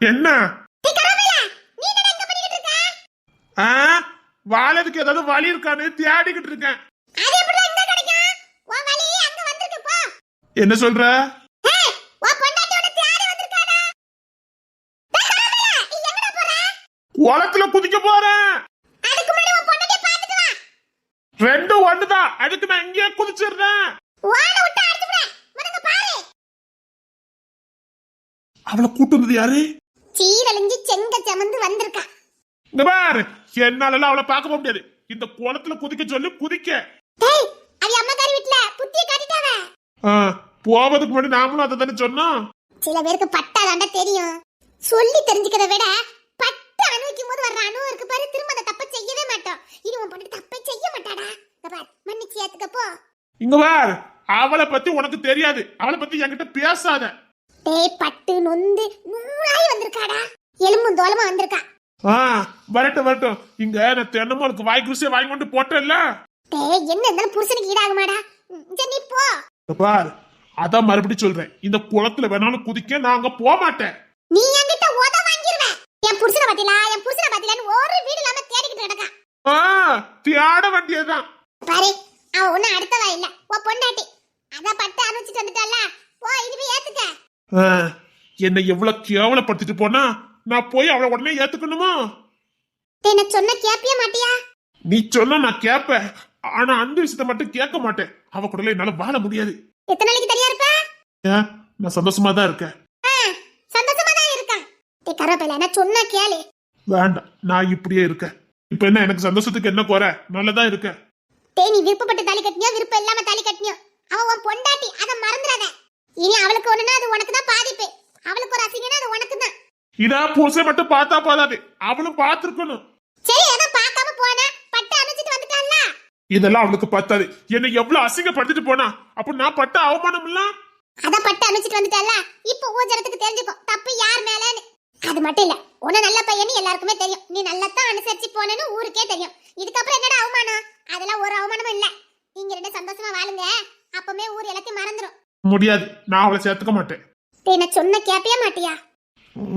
என்ன வாழதுக்கு ஏதாவது வழி இருக்கான்னு தேடிக்கிட்டு இருக்கேன். என்ன சொல்ற? குளத்துல குதிக்க போறேன். ரெண்டு ஒண்ணுதான், அதுக்கு நான் இங்கே குதிச்சிடுறேன். அவளை கூட்டு வந்தது யாரு? சீரழிஞ்சு செங்க சமந்து வந்திருக்கா. இங்க பாரு, என்னால அவளை பார்க்க போக முடியாது. இந்த குளத்துல குதிக்க சொல்லி குதிக்க. டேய், அவ அம்மாக்காரி வீட்ல புத்திய காட்டிட்டாவ. போவதுக்கு முன்னாடி நாமளும் அதை தானே சொன்னோம். சில பேருக்கு பட்டாதாண்டா தெரியும். சொல்லி தெரிஞ்சுக்கிறத விட பட்டு அனுபவிக்கும் போது வர்ற அனுபவம் இருக்கு பாரு, திரும்ப அந்த தப்பை செய்யவே மாட்டோம். இனி உன் பொண்ணு தப்பை செய்ய மாட்டாடா. இங்க பாரு, மன்னிச்சு ஏத்துக்கப்போ. இங்க பாரு, அவளை பத்தி உனக்கு தெரியாது. அவளை பத்தி என்கிட்ட பேசாத. டேய், பட்டு நொந்து நூறாய் வந்திருக்காடா. எலும்பும் தோலமா வந்திருக்கா. வரட்டும் வரட்டும். இங்க நான் தென்னமோளுக்கு வாய் குருசியை வாங்கி கொண்டு போட்டேன்ல. டேய், என்ன இருந்தாலும் புருஷனுக்கு ஈடாகுமாடா. சரி நீ போ. பார், அதான் மறுபடியும் சொல்றேன், இந்த குளத்துல வேணாலும் குதிக்க நான் அங்க போக மாட்டேன். நீ என்கிட்ட ஓத வாங்கிருவே. என் புருஷனை பாத்திலான்னு ஒரு வீடு இல்லாம தேடிக்கிட்டு கிடக்கா. தேட வேண்டியதுதான். பாரு, அவ ஒண்ணு அடுத்தவா இல்ல, உன் பொண்டாட்டி. அதான் பட்டு அனுப்பிச்சிட்டு வந்துட்டால. போ, இனிமே ஏத்துக்க. என்ன எவ்வளவு கேவலப்படுத்திட்டு போனா நான் போய் அவளை உடனே ஏத்துக்கணுமா? என்ன சொன்ன கேப்பிய மாட்டியா? நீ சொன்ன நான் கேப்பேன், ஆனா அந்த விஷயத்த மட்டும் கேட்க மாட்டேன். அவ கூட என்னால வாழ முடியாது. எத்தனை நாளைக்கு தனியா இருப்ப? நான் சந்தோஷமா தான் இருக்கேன். சந்தோஷமா தான் இருக்கேன். டேய் கரப்பல, என்ன சொன்னா கேளு. வேண்டாம், நான் இப்படியே இருக்கேன். இப்ப என்ன, எனக்கு சந்தோஷத்துக்கு என்ன குறை? நல்லதா இருக்க. டேய், நீ விருப்பப்பட்டு தாலி கட்டினியோ விருப்பம் இல்லாம தாலி கட்டினியோ, அவ உன் பொண்டாட்டி. அத மறந்துடாத. இனி அவளுக்கு ஒண்ணுனா அது உனக்கு தான் பாதிப்பு. அவளுக்கு ஒரு அசிங்கனா அது உனக்கு தான். இதா புருஷை மட்டும் பார்த்தா போதாது, அவளும் பார்த்திருக்கணும். சரி, ஏதோ பார்க்காம போனா பட்டு அனுப்பிச்சிட்டு வந்துட்டான்ல. இதெல்லாம் அவளுக்கு பத்தாது. என்ன எவ்வளவு அசிங்கப்படுத்திட்டு போனா, அப்ப நான் பட்ட அவமானம் இல்ல. அத பட்டு அனுப்பிச்சிட்டு வந்துட்டால. இப்போ ஊஜரத்துக்கு தெரிஞ்சுக்கோ தப்பு யார் மேலன்னு. அது மட்டும் இல்ல, உன்ன நல்ல பையன்னு எல்லாருக்குமே தெரியும். நீ நல்லதான் அனுசரிச்சு போனேன்னு ஊருக்கே தெரியும். இதுக்கப்புறம் என்னடா அவமானம்? அதெல்லாம் ஒரு அவமானமும் இல்ல. நீங்க ரெண்டு சந்தோஷமா வாழுங்க, அப்பமே ஊர் எல்லாத்தையும் மறந்துரும். முடியாது, நான் அவளை சேர்த்துக்க மாட்டேன். என்ன சொன்ன கேப்பிய மாட்டியா?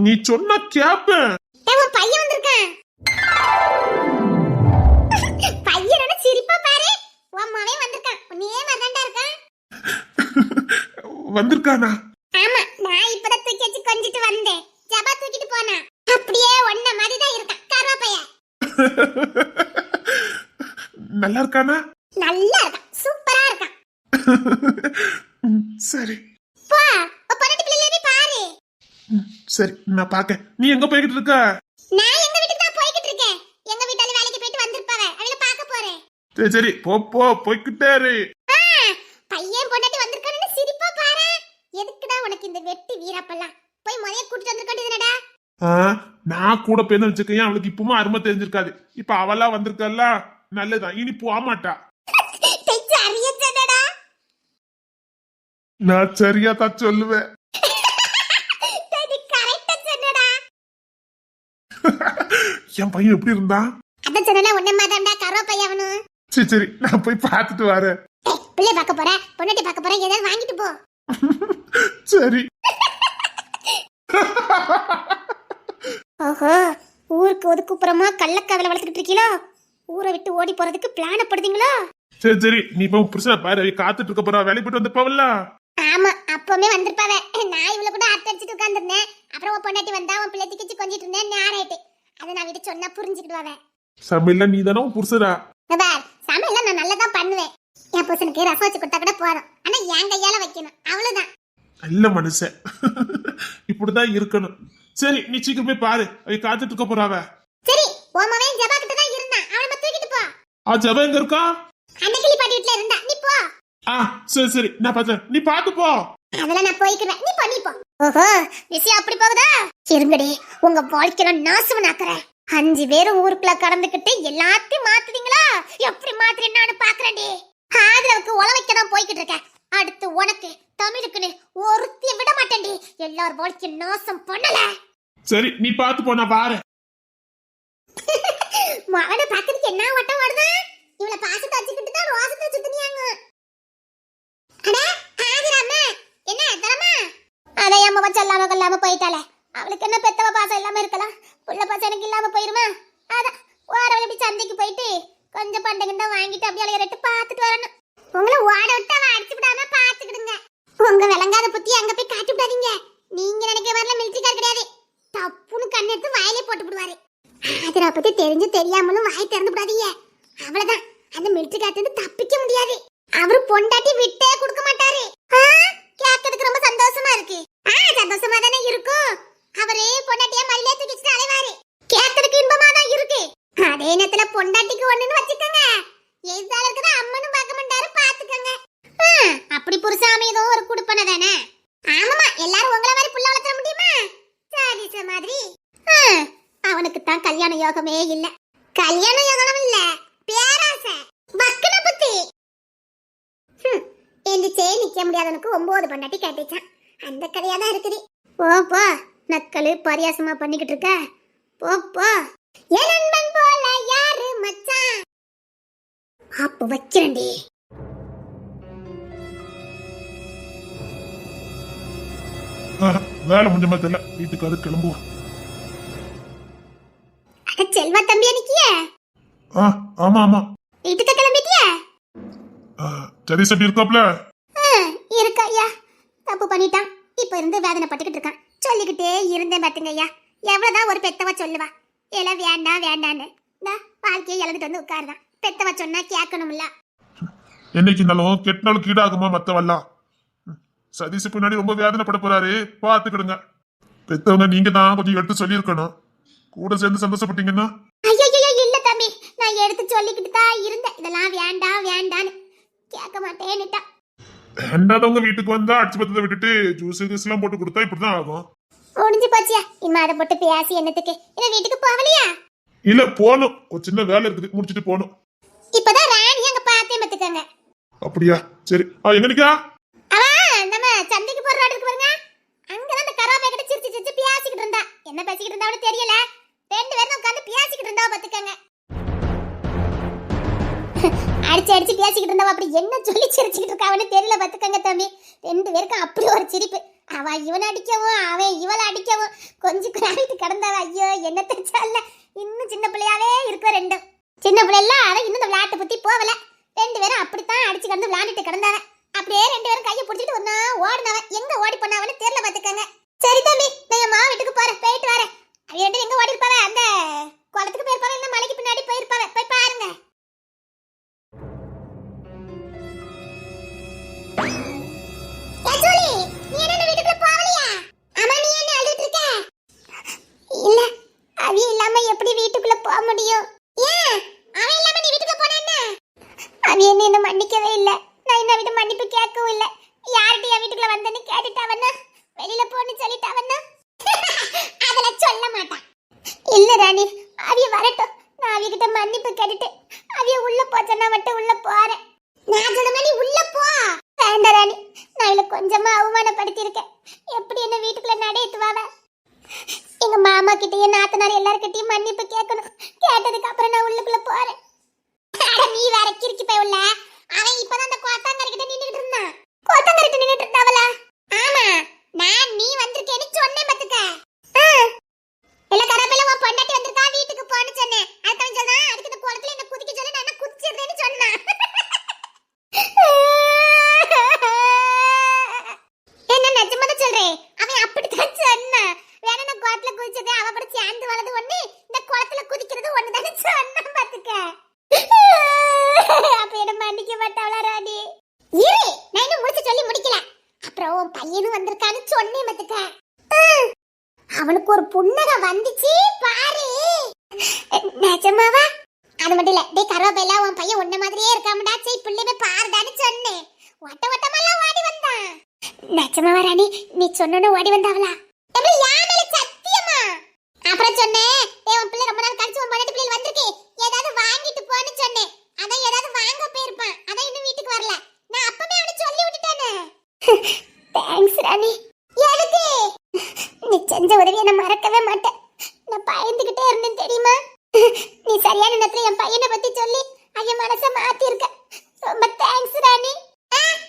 நீ சொன்ன கேப்பேன். உன் பையன் வந்திருக்கான். பையனோட சிரிப்பா பாரு. உன் மகன் வந்திருக்கான். நீ மகன்டா இருக்கான். வந்திருக்கானா? ஆமா, நான் இப்பதான் தூக்கி வச்சு கொஞ்சிட்டு வந்தேன். ஜபா தூக்கிட்டு போனா. அப்படியே ஒன்ன மாதிரி தான் இருக்கான் கரவா பையன். நல்லா இருக்கானா? நல்லா இருக்கான், சூப்பரா இருக்கான். சரி போ, பொண்ணு பிள்ளையை பாரு. சரி, நான் பாக்க. நீ எங்க போய்கிட்டு இருக்க? நான் எங்க வீட்டுக்கு தான் போய்கிட்டு இருக்கேன். எங்க வீட்டால வேலைக்கு போயிட்டு வந்திருப்பாவ, அவளை பாக்க போறேன். சரி சரி, போ போய்கிட்டே இரு. பையன் பொண்டாட்டி வந்திருக்கானே சிரிப்பா பாரு. எதுக்குடா உனக்கு இந்த வெட்டி வீரப்பெல்லாம்? போய் முதல்ல கூட்டிட்டு வந்திருக்கேன்டா. நான் கூட பேருந்து வச்சிருக்கேன். அவளுக்கு இப்பவுமே அருமை தெரிஞ்சிருக்காது. இப்ப அவளா வந்திருக்கல, நல்லதான். இனி போக மாட்டா. நான் சரியா தான் சொல்லுவேன். என் பையன் எப்படி இருந்தான்? அத சொன்னா உன்ன மாதிரிடா கரோ பையன். சரி சரி, நான் போய் பார்த்துட்டு வரேன். பிள்ளை பார்க்க போறேன், பொண்டாட்டி பார்க்க போறேன், ஏதாவது வாங்கிட்டு போ. சரி. ஓஹோ, ஊருக்கு ஒதுக்குப்புறமா கள்ளக்காதல வளர்த்துக்கிட்டு இருக்கீங்களோ? ஊரை விட்டு ஓடி போறதுக்கு பிளான் படுதீங்களோ? சரி சரி, நீ இப்போ புருஷனை பாரு, காத்துட்டு இருக்க போறா. வேலைக்கு போயிட்டு வந்துப்பாவல்ல? ஆமா, அப்பவே வந்திருப்பாவ. நான் இவள கூட அர்த்த அடிச்சிட்டு உட்கார்ந்திருந்தேன். அப்புறம் உன் பொண்டாட்டி வந்தா உன் பிள்ளை திக்கிச்சு கொஞ்சிட்டு இருந்தேன். நேராயிட்டு அதை நான் வீட்டு சொன்னா புரிஞ்சுக்கிடுவாவ. சமையல்ல நீ தானே புருஷரா? சமையல்ல நான் நல்லா தான் பண்ணுவேன். என் புருஷனுக்கு ரசம் வச்சு கொடுத்தா கூட போதும். ஆனா என் கையால வைக்கணும், அவ்வளவுதான். நல்ல மனுஷன். இப்படிதான் இருக்கணும். சரி, நீ சீக்கிரம் போய் பாரு, அவ காத்துட்டு இருக்க போறாவ. சரி, உன் மவன் ஜபா கிட்ட தான் இருந்தான். அவளை தூக்கிட்டு போ. ஜபா எங்க இருக்கா? அன்னைக்கிளி பாட்டி வீட்ல இருந்தா. நீ போ. சரி சரி, நான் பார்த்தேன். நீ பாத்து போ. அதெல்லாம் நான் போய்க்கிறேன், நீ போ. ஓஹோ, விஷயம் அப்படி போகுதா? இருங்கடி, உங்க வாழ்க்கையில நாசம் நாக்குறேன். 5 பேரும் ஊருக்குள்ள கடந்துகிட்டு எல்லாத்தையும் மாத்துதீங்களா? எப்படி மாத்துறேன்னு நானு பாக்குறேன்டி. ஆதரவுக்கு உழவைக்க தான் போய்கிட்டு இருக்கேன். அடுத்து உனக்கு தமிழுக்குன்னு ஒருத்திய விட மாட்டேன்டி. எல்லார் வாழ்க்கையும் நாசம் பண்ணல. சரி, நீ பாத்து போ, நான் பாரு. மவனை பாக்கிறதுக்கு என்ன வட்டம் வருதா? இவளை பாசத்தை வச்சுக்கிட்டு தான் ரோசத்தை சுத்தினியாங்க. அட ஆதிராமா, என்ன தரமா? அதை அம்மா சொல்லாம கொல்லாம போயிட்டாலே. அவளுக்கு என்ன பெத்தவ பாசம் இல்லாம இருக்கலாம், புள்ள பாசம் எனக்கு இல்லாம போயிருமா? அதான் ஓரவழி இப்படி சந்தைக்கு போயிட்டு கொஞ்சம் பண்டகிண்ட வாங்கிட்டு அப்படியே அலைய ரெட்டு பார்த்துட்டு வரணும். உங்களை ஓட விட்டு அவ அடிச்சு விடாம பாத்துக்கிடுங்க. உங்க விளங்காத புத்தி அங்க போய் காட்டி விடாதீங்க. நீங்க நினைக்கிற மாதிரிலாம் மிலிட்டரிக்கார் கிடையாது. தப்புன்னு கண்ணு எடுத்து வாயிலே போட்டு விடுவாரு. அதை பத்தி தெரிஞ்சு தெரியாமலும் வாய் திறந்து விடாதீங்க. அவ்வளவுதான், அந்த மிலிட்டரிக்கார்ட்டு தப்பிக்க முடியாது. அவரு பொண்டாட்டி விட்டே கொடுக்க மாட்டாரு. கேட்கறதுக்கு ரொம்ப சந்தோஷமா இருக்கு. சந்தோஷமா தானே இருக்கும். அவரே பொண்டாட்டியா மயிலே தூக்கிட்டு அலைவாரு. கேட்கறதுக்கு இன்பமா தான் இருக்கு. அதே நேரத்துல பொண்டாட்டிக்கு ஒண்ணுன்னு வச்சுக்கோங்க, எதால இருக்குதா அம்மனும் பார்க்க மாட்டாரு, பாத்துக்கோங்க. அப்படி புருஷாமி ஏதோ ஒரு குடுப்பன தானே. ஆமாமா, எல்லாரும் உங்கள மாதிரி புள்ள வளர்த்த முடியுமா? சாதிச்ச மாதிரி. அவனுக்கு தான் கல்யாண யோகமே இல்ல. கல்யாண யோகம் இல்ல, பேராசை, வக்கன புத்தி. எந்திரிச்சே நிக்க முடியாதவனுக்கு 9 பொண்டாட்டி கேட்டுச்சான். அந்த கதையா தான் இருக்குது. போ நக்கலு பரியாசமா பண்ணிக்கிட்டு இருக்க. போ என் நண்பன் போல யாரு மச்சான். அப்ப வைக்கிறேன்டி. வேலை முடிஞ்ச மாதிரி தெரியல, வீட்டுக்கு அது கிளம்புவோம். செல்வா தம்பி நிக்கிய? ஆமா ஆமா. வீட்டுக்கு கிளம்பிட்டியா? சதீஷ் எப்படி இருக்காப்ல? இருக்கா ஐயா. தப்பு பண்ணிட்டான், இப்ப இருந்து வேதனை பட்டுக்கிட்டு இருக்கான். சொல்லிக்கிட்டே இருந்தேன் பாத்துங்க ஐயா. எவ்வளவுதான் ஒரு பெத்தவ சொல்லுவா, எல்லாம் வேண்டாம் வேண்டான்னு. வாழ்க்கையை இழந்துட்டு வந்து உட்காருதான். பெத்தவ சொன்னா கேட்கணும்ல. என்னைக்கு இருந்தாலும் கெட்டினாலும் கீடாகுமா மத்தவெல்லாம். சதீஷ் பின்னாடி ரொம்ப வேதனைப்பட போறாரு, பாத்துக்கிடுங்க. பெத்தவங்க நீங்க தான் கொஞ்சம் எடுத்து சொல்லியிருக்கணும். கூட சேர்ந்து சந்தோஷப்பட்டீங்கன்னா. ஐயோ இல்ல தம்பி, நான் எடுத்து சொல்லிக்கிட்டு தான் இருந்தேன். இதெல்லாம் வேண்டாம் வேண்டான்னு. கேட்க மாட்டேன்னுட்டா. வேண்டாதவங்க வீட்டுக்கு வந்தா அடிச்சு பத்தத்தை விட்டுட்டு ஜூஸ் எல்லாம் போட்டு கொடுத்தா இப்படிதான் ஆகும். முடிஞ்சு போச்சியா, இனிமே அதை போட்டு பேசி என்னத்துக்கு? என்ன வீட்டுக்கு போகலையா? இல்ல போகணும், ஒரு சின்ன வேலை இருக்குது, முடிச்சிட்டு போகணும். இப்பதான் ராணி அங்க பார்த்தே பத்துக்கங்க. அப்படியா, சரி. எங்க நிக்கா? நம்ம சந்தைக்கு போற ரோடு இருக்கு பாருங்க, அங்கதான் அந்த கரவா பேக்கிட்ட சிரிச்சு சிரிச்சு பேசிக்கிட்டு இருந்தா. என்ன பேசிக்கிட்டு இருந்தா அவனுக்கு தெரியல. 2 பேரும் உட்கார்ந்து பேசிக்கிட்டு இருந்தா பாத்துக்கங்க. அடிச்சு பேசிக்கிட்டு இருந்தா அப்படி என்ன சொல்லி சிரிச்சுக்கிட்டு இருக்கா அவனு தெரியல பாத்துக்கங்க தம்பி. 2 பேருக்கும் அப்படி ஒரு சிரிப்பு. அவ இவனை அடிக்கவும் அவன் இவளை அடிக்கவும் கொஞ்சம் கிராவிட்டு கிடந்தாவ. ஐயோ என்ன தெரிச்சால, இன்னும் சின்ன பிள்ளையாவே இருக்க. 2 சின்ன பிள்ளைல அதை இன்னும் இந்த விளையாட்டு பத்தி போகல. 2 பேரும் அப்படித்தான் அடிச்சு கிடந்து விளையாண்டுட்டு கிடந்தாவ. அப்படியே 2 பேரும் கையை பிடிச்சிட்டு ஒன்னா ஓடினவன். எங்க ஓடி பண்ணாவன்னு தெரியல பாத்துக்கங்க. சரி தம்பி, நான் என் மா வீட்டுக்கு போறேன், போயிட்டு வரேன். அவ 2 எங்க ஓடி இருப்பாவ? அந்த குளத்துக்கு போயிருப்பாவ, இல்ல மலைக்கு பின்னாடி போயிருப்பாவ. போய் பாருங்க. எப்படி வீட்டுக்குள்ள போக முடியும்? ஏன் அவன் இல்லாம நீ வீட்டுக்கு போன என்ன? அவன் என்ன மன்னிக்கவே இல்ல. நான் என்ன விட மன்னிப்பு கேட்கவும் இல்ல. யார்கிட்ட என் வீட்டுக்குள்ள வந்தேன்னு கேட்டுட்டாவன்னா, வெளியில போன்னு சொல்லிட்டாவன்னா அதெல்லாம் சொல்ல மாட்டான். இல்ல ராணி, அவிய வரட்டும். நான் அவிகிட்ட மன்னிப்பு கேட்டுட்டு அவிய உள்ள போச்சனா மட்டும் உள்ள போறேன். நான் சொல்ற மாதிரி உள்ள போ. வேண்டாம் ராணி, நான் இவளை கொஞ்சமா அவமானப்படுத்தி இருக்கேன். எப்படி என்ன வீட்டுக்குள்ள நடைத்துவாவ? எங்க மாமா கிட்டயும் நாத்தனார் எல்லார்கிட்டயும் மன்னிப்பு கேட்கணும். கேட்டதுக்கு அப்புறம் நான் உள்ளுக்குள்ள போறேன். நீ வேற கிறுக்கி போய் உள்ள. அவன் இப்பதான் அந்த கோத்தாங்கரை கிட்ட நின்னுட்டு இருந்தான். கோத்தாங்கரை கிட்ட நின்னுட்டு இருந்தாவல? ஆமா, நான் நீ வந்திருக்கேன்னு சொன்னேன் பாத்துக்க. இல்ல கரப்பையில உன் பொண்டாட்டி வந்திருக்கா, வீட்டுக்கு போன்னு சொன்னேன். அதுக்கு சொல்றான், அதுக்கு இந்த குளத்துல என்ன குதிக்க சொல்லி நான் என்ன குதிச்சிடுறேன்னு சொன்னான். என்ன நிஜமா சொல்றேன், அவன் அப்படித்தான் சொன்னான். வேற நான் குளத்துல குதிச்சது அவ கூட சேர்ந்து வளது ஒண்ணு, இந்த குளத்துல குதிக்கிறது ஒண்ணுதானே சொன்னான் பாத்துக்க. அப்ப என்ன மன்னிக்க மாட்டாளா ராணி? இரு, நான் இன்னும் முடிச்சு சொல்லி முடிக்கல. அப்புறம் உன் பையனும் வந்திருக்கான்னு சொன்னேன் பாத்துக்க. அவனுக்கு ஒரு புன்னகை வந்துச்சு பாரு. நிஜமாவா? அது மட்டும் இல்ல, டேய் கரோபைலா, உன் பையன் உன்ன மாதிரியே இருக்காமடா, சரி பிள்ளைமே பாருடான்னு சொன்னேன். ஒட்ட ஒட்டமெல்லாம் ஓடி வந்தான். நிஜமாவா ராணி? நீ சொன்னோன்னு ஓடி வந்தாவளா? எப்படி யானல சத்தியமா? அப்புறம் சொன்னேன், டேய் உன் பிள்ளை ரொம்ப நாள் கழிச்சு உன் பொண்டாட்டி பிள்ளை வந்திருக்கு, ஏதாவது வாங்கிட்டு போன்னு சொன்னேன். அதான் ஏதாவது வாங்க போயிருப்பான், அதான் இன்னும் வீட்டுக்கு வரல. நான் அப்பவே அவனை சொல்லி விட்டுட்டேனே. தேங்க்ஸ் ராணி. எதுக்கு? நீ செஞ்ச உதவியை நான் மறக்கவே மாட்டேன். நான் பயந்துகிட்டே இருந்தேன் தெரியுமா? நீ சரியான நேரத்துல என் பையனை பத்தி சொல்லி அவன் மனசை மாத்திருக்க. ரொம்ப தேங்க்ஸ் ராணி.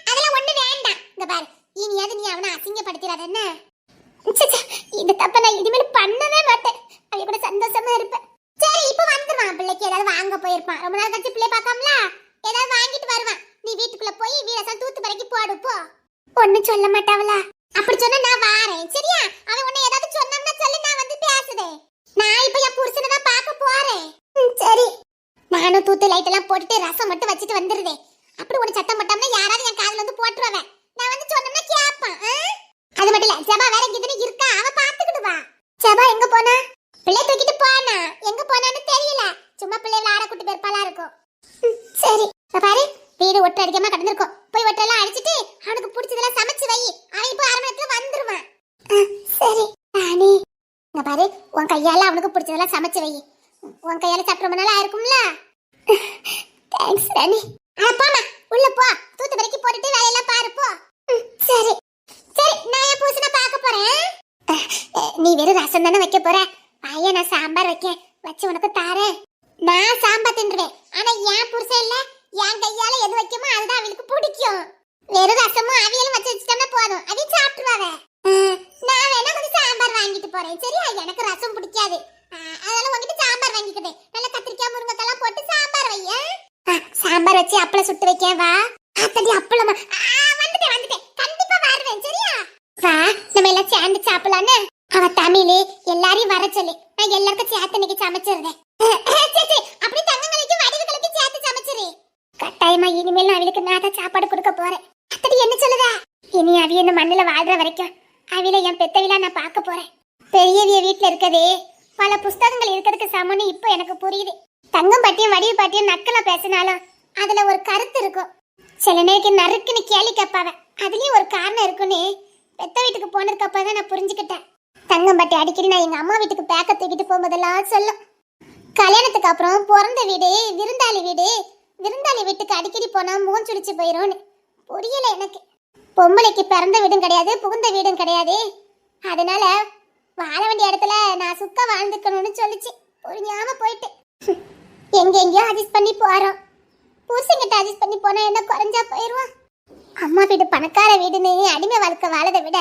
அதெல்லாம் ஒண்ணு வேண்டாம். இங்க பாரு, இனியாவது நீ அவனை அசிங்கப்படுத்திடாத என்ன? இந்த தப்ப நான் ஏதாவது வாங்க போயிருப்பான். ரொம்ப நாள் கழிச்சு பிள்ளை பார்க்காமல ஏதாவது வாங்கிட்டு வருவான். நீ வீட்டுக்குள்ள போய் வீரசம் தூத்து பறக்கி போடு போ. ஒண்ணு சொல்ல மாட்டாவல. அப்படி சொன்னா நான் வாரேன். சரியா? அவன் உன்னை ஏதாவது சொன்னோம்னா சொல்லு, நான் வந்து பேசுதே. நான் இப்ப என் புருஷனை தான் பார்க்க போறேன். சரி. நானும் தூத்து லைட் எல்லாம் போட்டுட்டு ரசம் மட்டும் வச்சுட்டு வந்துருதேன். அப்படி ஒரு சத்தம் போட்டோம்னா யாராவது என் காதுல வந்து போட்டுருவேன். நான் வந்து சொன்னோம்னா கேட்பான். அது மட்டும் இல்ல, ஜபா வேற இங்கன்னு இருக்கா, அவ பாத்துக்கிட்டு வா. ஜபா எங்க போனா? பிள்ளை தூக்கிட்டு போனா. எங்க போனான்னு தெரியல. சும்மா பிள்ளை விளையாட கூட்டி போயிருப்பாளா இருக்கும். சரி பாரு, வீடு ஒட்டு அடிக்காம கிடந்திருக்கும். போய் ஒட்டெல்லாம் அடிச்சிட்டு அவனுக்கு பிடிச்சதெல்லாம் சமைச்சு வை. அவன் இப்போ 1/2 மணி நேரத்துல வந்துருவான். சரி ராணி, இங்க பாரு, உன் கையால அவனுக்கு பிடிச்சதெல்லாம் சமைச்சு வை. உன் கையால சாப்பிட்டு ரொம்ப நாள் ஆயிருக்கும்ல. தேங்க்ஸ் ராணி. போமா, உள்ள போ. தூத்து பறக்கி போட்டுட்டு வேலையெல்லாம் பாரு போ. சரி சரி, நான் என் பூசனை பார்க்க போறேன். நீ வெறும் ரசம் தானே வைக்க போற? ஐயா, நான் சாம்பார் வைக்கேன், வச்சு உனக்கு தாரேன். நான் சாம்பார் தின்றுவேன். ஆனா என் புருஷன் இல்ல, என் கையால எது வைக்குமோ அதுதான் அவளுக்கு பிடிக்கும். வெறும் ரசமும் அவியலும் வச்சு வச்சுட்டோம்னா போதும், அதையும் சாப்பிட்டுருவாவ. நான் வேணா கொஞ்சம் சாம்பார் வாங்கிட்டு போறேன். சரியா? எனக்கு ரசம் பிடிக்காது, அதனால உங்ககிட்ட சாம்பார் வாங்கிக்கிட்டேன். நல்லா கத்திரிக்காய் முருங்கைக்காய் போட்டு சாம்பார் வைய. சாம்பார் வச்சு அப்பளம் சுட்டு வைக்கேன். வா. அத்தடி அப்பளமா? வந்துட்டேன் வந்துட்டேன், கண்டிப்பா வருவேன். சரியா? வா, நம்ம எல்லாம் சேர்ந்து சாப்பிடலான்னு. அவ தமிழ் எல்லாரையும் வர சொல்லி நான் எல்லாருக்கும் சேர்த்து இன்னைக்கு சமைச்சிருந்தேன். அப்படி தங்கங்களுக்கு வடிவுகளுக்கு சேர்த்து சமைச்சிரு. கட்டாயமா இனிமேல் அவளுக்கு நான் தான் சாப்பாடு கொடுக்க போறேன். அத்தடி என்ன சொல்லுதா? இனி அவிய இந்த மண்ணுல வாழ்ற வரைக்கும் அவில என் பெத்தவிழா நான் பார்க்க போறேன். பெரியவிய வீட்டுல இருக்கதே பல புஸ்தகங்கள் இருக்கிறதுக்கு சமம்னு இப்ப எனக்கு புரியுது. தங்கம் பாட்டியும் வடிவு பாட்டியும் நக்கலா பேசினாலும் அதுல ஒரு கருத்து இருக்கும். சில நேரத்துக்கு நறுக்குன்னு கேள்வி கேட்பாவ, அதுலயும் ஒரு காரணம் இருக்குன்னு பெத்த வீட்டுக்கு போனதுக்கு அப்பதான் நான் புரிஞ்சுக்கிட்டேன். தங்கம்பாட்டி அடிக்கடி நான் எங்க அம்மா வீட்டுக்கு பேக்க தூக்கிட்டு போகும்போதெல்லாம் சொல்லும், கல்யாணத்துக்கு அப்புறம் பிறந்த வீடு விருந்தாளி வீடு, விருந்தாளி வீட்டுக்கு அடிக்கடி போனா முகம் சுடிச்சு போயிரும்னு. புரியல எனக்கு. பொம்பளைக்கு பிறந்த வீடும் கிடையாது, புகுந்த வீடும் கிடையாது. அதனால வாழ வேண்டிய இடத்துல நான் சுத்தா வாழ்ந்துக்கணும்னு சொல்லிச்சு. புரியாம போயிட்டு எங்கெங்கயோ அட்ஜஸ்ட் பண்ணி போறோம். புருஷங்கிட்ட அட்ஜஸ்ட் பண்ணி போனா என்ன குறைஞ்சா போயிருவான். அம்மா வீடு பணக்கார வீடுன்னு அடிமை வாழ்க்கை வாழதை விட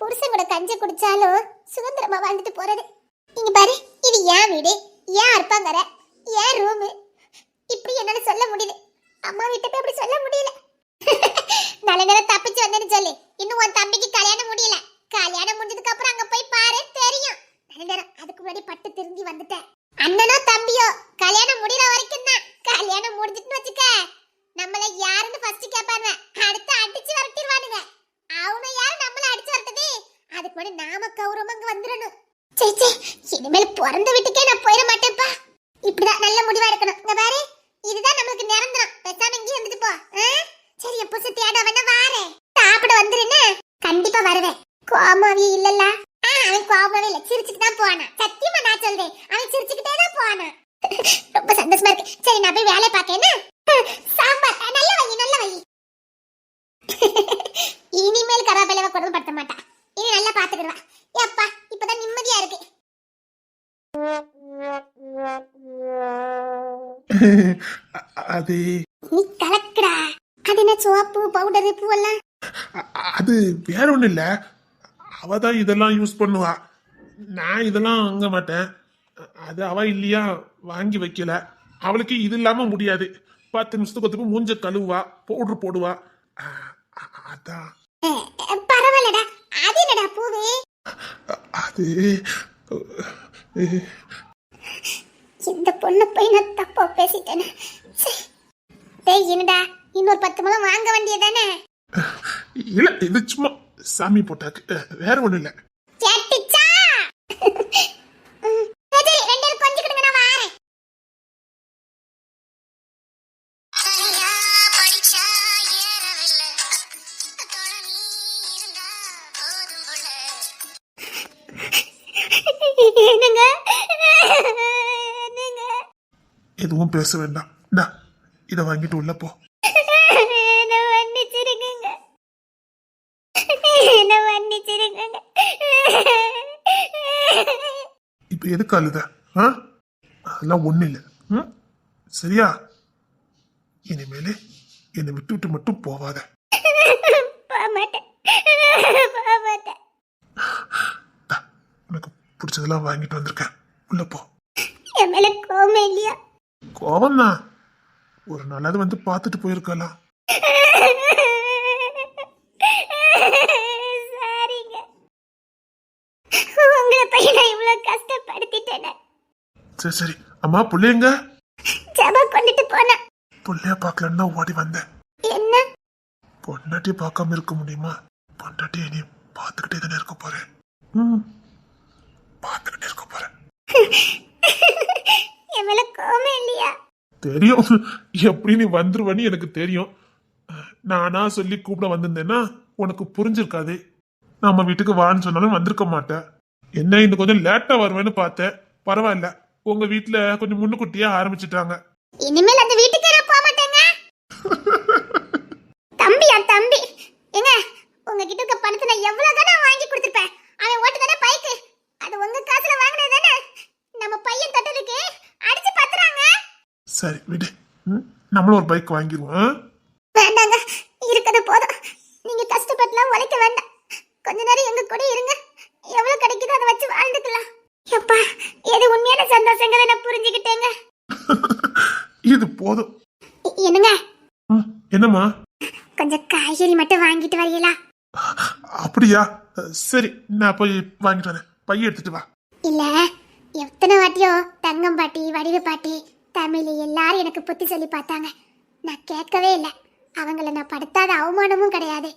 புருஷன் கூட கஞ்சி குடிச்சாலும் சுதந்திரமா வாழ்ந்துட்டு போறது. இங்க பாரு, இது ஏன் வீடு, ஏன் அர்ப்பாங்கற, ஏன் ரூமு, இப்படி என்னால சொல்ல முடியல. அம்மா வீட்டை போய் அப்படி சொல்ல முடியல. நல்ல நேரம் தப்பிச்சு வந்தேன்னு சொல்லி இன்னும் உன் தம்பிக்கு கல்யாணம் முடியல. கல்யாணம் முடிஞ்சதுக்கு அப்புறம் அங்க போய் பாரு, தெரியும். நல்ல நேரம் அதுக்கு முன்னாடி பட்டு திரும்பி வந்துட்டேன். அண்ணனோ தம்பியோ கல்யாணம் முடியற வரைக்கும் தான். கல்யாணம் முடிஞ்சிட்டுன்னு வச்சுக்க, நம்மள யாருன்னு ஃபர்ஸ்ட் கேட்பாங்க, அடுத்து அடிச்சு வரட்டிடுவானுங்க. அவனை யாரு நம்மள அடிச்சு வரட்டதே, அதுக்கு முன்னாடி நாம கௌரவங்க வந்துடணும். சே, இனிமேல் பிறந்த வீட்டுக்கே நான் போயிட மாட்டேன்ப்பா. இப்படிதான் நல்ல முடிவா இருக்கணும். இங்க பாரு, இதுதான் நமக்கு நிரந்தரம். பேசாம இங்கே வந்துட்டு போ. சரி, எப்போ தேட வேணா வாரேன். சாப்பிட வந்துருன்னு கண்டிப்பா வருவேன். கோமாவே இல்லல்ல? அவன் கோமாவே இல்ல, சிரிச்சுட்டு தான் போனான். சத்தியமா நான் சொல்றேன், அவன் சிரிச்சுக்கிட்டே தான் போனான். ரொம்ப சந்தோஷமா இருக்கு. சரி, நான் போய் வேலை பார்க்கேன்னு. சாம்பார் நல்ல வை, நல்ல வை. இனிமேல் கராபேலவ கொடுத்து படுத்த மாட்டா. இனி நல்லா பாத்துக்கிடுவா. ஏப்பா, இப்பதான் நிம்மதியா இருக்கு. அது நீ கலக்குடா. அது என்ன சோப்பு பவுடர் பூவெல்லாம்? அது வேற ஒண்ணு இல்ல, அவதான் இதெல்லாம் யூஸ் பண்ணுவா. நான் இதெல்லாம் வாங்க மாட்டேன். அது அவ இல்லையா வாங்கி வைக்கல. அவளுக்கு இது இல்லாம முடியாது. 10 நிமிஷத்துக்கு ஒத்துக்கு மூஞ்ச கழுவுவா, பவுடர் போடுவா. அதான். பரவாயில்லடா. அது என்னடா பூவே? அது இந்த பொண்ணு போய் நான் தப்பா பேசிட்டேனே. டேய், என்னடா இன்னொரு 10 முழம் வாங்க வேண்டியதானே? இல்ல, இது சும்மா சாமி போட்டாக்கு, வேற ஒண்ணு இல்ல. கேட்டுச்சா? சரி, ரெண்டு பேரும் கொஞ்சம் கிடுங்க, நான் வாரேன். எதுவும் பேச வேண்டாம். இத வாங்கிட்டு உள்ள போ. இப்ப எதுக்கு அழுத? அதெல்லாம் ஒண்ணு இல்ல. சரியா? இனிமேலே என்னை விட்டு விட்டு மட்டும் போவாத. உனக்கு பிடிச்சதெல்லாம் வாங்கிட்டு வந்திருக்கேன், உள்ள போ. மேல கோவமே இல்லையா? கோவம் தான். ஒரு நாளாவது வந்து பார்த்துட்டு போயிருக்கலாம். சரிங்க, உங்களை போய் நான் இவ்வளவு கஷ்டப்படுத்திட்டேனே. சரி சரி. அம்மா புள்ளைங்க ஜபா கொண்டுட்டு போன. புள்ளைய பார்க்கலன்னு தான் ஓடி வந்தேன். என்ன? பொண்டாட்டி பார்க்காம இருக்க முடியுமா? பொண்டாட்டி நீ பார்த்துக்கிட்டே தானே இருக்க போறேன். பார்த்துக்கிட்டே இருக்க போறேன். என் மேல கோவமே இல்லையா? தெரியும், எப்படி நீ வந்துருவன்னு எனக்கு தெரியும். நானா சொல்லி கூப்பிட வந்திருந்தேன்னா உனக்கு புரிஞ்சிருக்காது. நம்ம வீட்டுக்கு வான்னு சொன்னாலும் வந்திருக்க மாட்டேன். என்ன இன்னும் கொஞ்சம் லேட்டா வருவேன்னு பார்த்தேன். பரவாயில்ல, உங்க வீட்டுல கொஞ்சம் முன்னுக்குட்டியா ஆரம்பிச்சிட்டாங்க. இனிமேல் அந்த வீட்டுக்கு நான் போக மாட்டேங்க. தம்பியா தம்பி, ஏங்க உங்ககிட்ட இருக்க பணத்தை நான் எவ்வளவு தானே வாங்கி கொடுத்துருப்பேன். அவன் ஓட்டு தானே பைக்கு, அது உங்க காசுல வாங்கினது தானே. நம்ம பையன் தொட்டதுக்கு அடிச்சு பத்துறாங்க. சரி விடு, நம்மளும் ஒரு பைக் வாங்கிடுவோம். வேண்டாங்க, இருக்கிறது போதும். நீங்க கஷ்டப்பட்டுலாம் உழைக்க வேண்டாம். கொஞ்ச நேரம் எங்க கூட இருங்க. எவ்வளவு கிடைக்குதோ அதை வச்சு வாழ்ந்துக்கலாம். எப்பா, எது உண்மையான சந்தோஷங்களை நான் புரிஞ்சுக்கிட்டேங்க. இது போதும். என்னங்க, என்னம்மா? கொஞ்சம் காய்கறி மட்டும் வாங்கிட்டு வரீங்களா? அப்படியா? சரி, நான் போய் வாங்கிட்டு வரேன். பைய எடுத்துட்டு வா. இல்ல, எத்தனை வாட்டியோ தங்கம் பாட்டி, வடிவு பாட்டி, தமிழ் எல்லாரும் எனக்கு புத்தி சொல்லி பார்த்தாங்க. நான் கேட்கவே இல்லை. அவங்கள நான் படுத்தாத அவமானமும் கிடையாது.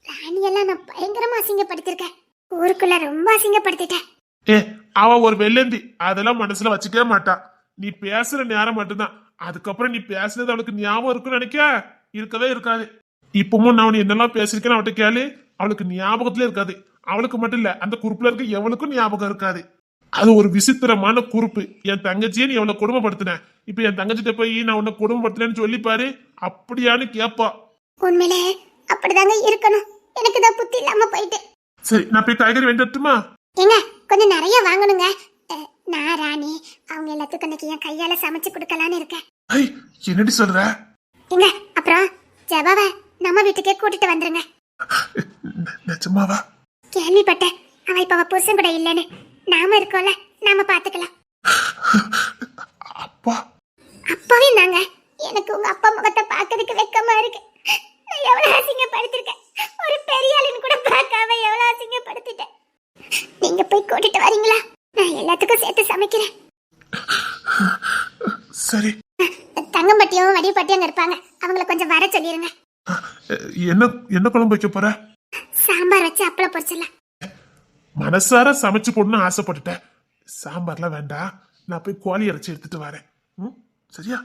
ராணியெல்லாம் நான் பயங்கரமா அசிங்கப்படுத்திருக்கேன். ஊருக்குள்ள ரொம்ப அசிங்கப்படுத்திட்டேன். அவ ஒரு வெள்ளந்தி, அதெல்லாம் மனசுல வச்சுக்கவே மாட்டா. நீ பேசுற நேரம் மட்டும்தான். அதுக்கப்புறம் நீ பேசுனது அவளுக்கு ஞாபகம் இருக்குன்னு நினைக்க இருக்கவே இருக்காது. இப்பவும் நான் அவனு என்னெல்லாம் பேசிருக்கேன்னு அவட்ட கேளு, அவளுக்கு ஞாபகத்துல இருக்காது. அவளுக்கு மட்டும் இல்ல, அந்த குரூப்ல இருக்க எவளுக்கும் ஞாபகம் இருக்காது. அது ஒரு விசித்திரமான குரூப். என் தங்கச்சியை நீ அவளை கொடுமைப்படுத்தின. இப்ப என் தங்கச்சிட்ட போய் நான் உன்னை கொடுமைப்படுத்தினேன்னு சொல்லி பாரு, அப்படியான்னு கேப்பா. உண்மையிலே அப்படிதாங்க இருக்கணும். எனக்கு தான் புத்தி இல்லாம போயிட்டு. சரி, நான் போய் காய்கறி வேண்டட்டுமா? ஏங்க கொஞ்சம் நிறைய வாங்கணுங்க. நான் ராணி அவங்க எல்லாத்துக்கும் இன்னைக்கு என் கையால சமைச்சு கொடுக்கலான்னு இருக்கேன். என்னடி சொல்ற? ஏங்க அப்புறம் ஜபாவ நம்ம வீட்டுக்கே கூட்டிட்டு வந்துருங்க. நிஜமாவா? கேள்விப்பட்டேன், அவ இப்ப அவ புருஷன் கூட இல்லன்னு. நாம இருக்கோம்ல, நாம பாத்துக்கலாம். அப்பா? அப்பாவே நாங்க. எனக்கு உங்க அப்பா முகத்தை பார்க்கறதுக்கு வெக்கமா இருக்கு. நான் எவ்வளவு அசிங்கப்படுத்திருக்கேன். ஒரு பெரிய ஆளுன்னு கூட பார்க்காம எவ்வளவு அசிங்கப்படுத்திட்டேன். நீங்க போய் கூட்டிட்டு வரீங்களா? நான் எல்லாத்துக்கும் சேர்த்து சமைக்கிறேன். சரி. தங்கம்பட்டியும் வடிவப்பட்டியும் அங்க இருப்பாங்க. அவங்கள கொஞ்சம் வர சொல்லிருங்க. என்ன குழம்பு வைக்க போற? சாம்பார் வச்சு அப்பளம் பொரிச்சிடலாம். மனசார சமைச்சு போடணும்னு ஆசைப்பட்டுட்டேன். சாம்பார்லாம் வேண்டாம், நான் போய் கோழி இறைச்சி எடுத்துட்டு வரேன். சரியா?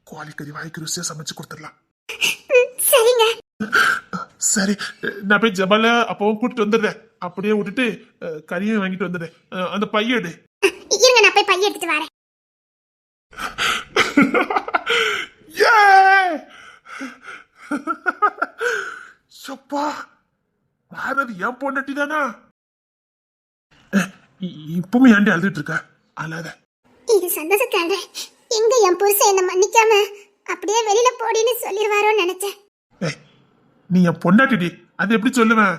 கோழி கறி வாய்க்கு ருசியா சமைச்சு கொடுத்துடலாம். சரிங்க. சரி, நான் போய் ஜபால அப்பவும் கூட்டிட்டு வந்துடுறேன். அப்படியே விட்டுட்டு கறியும் வாங்கிட்டு வந்துடுறேன். அந்த பையடு இருங்க, நான் போய் பைய எடுத்துட்டு வரேன். சப்பா, மாறது என் பொண்டாட்டி தானா? இப்பவும் ஏன்டி அழுதுட்டு இருக்க? அழாத. இது சந்தோஷத்தால எங்க என் புருஷன் என்ன மன்னிக்காம அப்படியே வெளியில போடின்னு சொல்லிடுவாரோன்னு நினைச்சேன். நீ என் பொண்டாட்டிடி, அது எப்படி சொல்லுவேன்?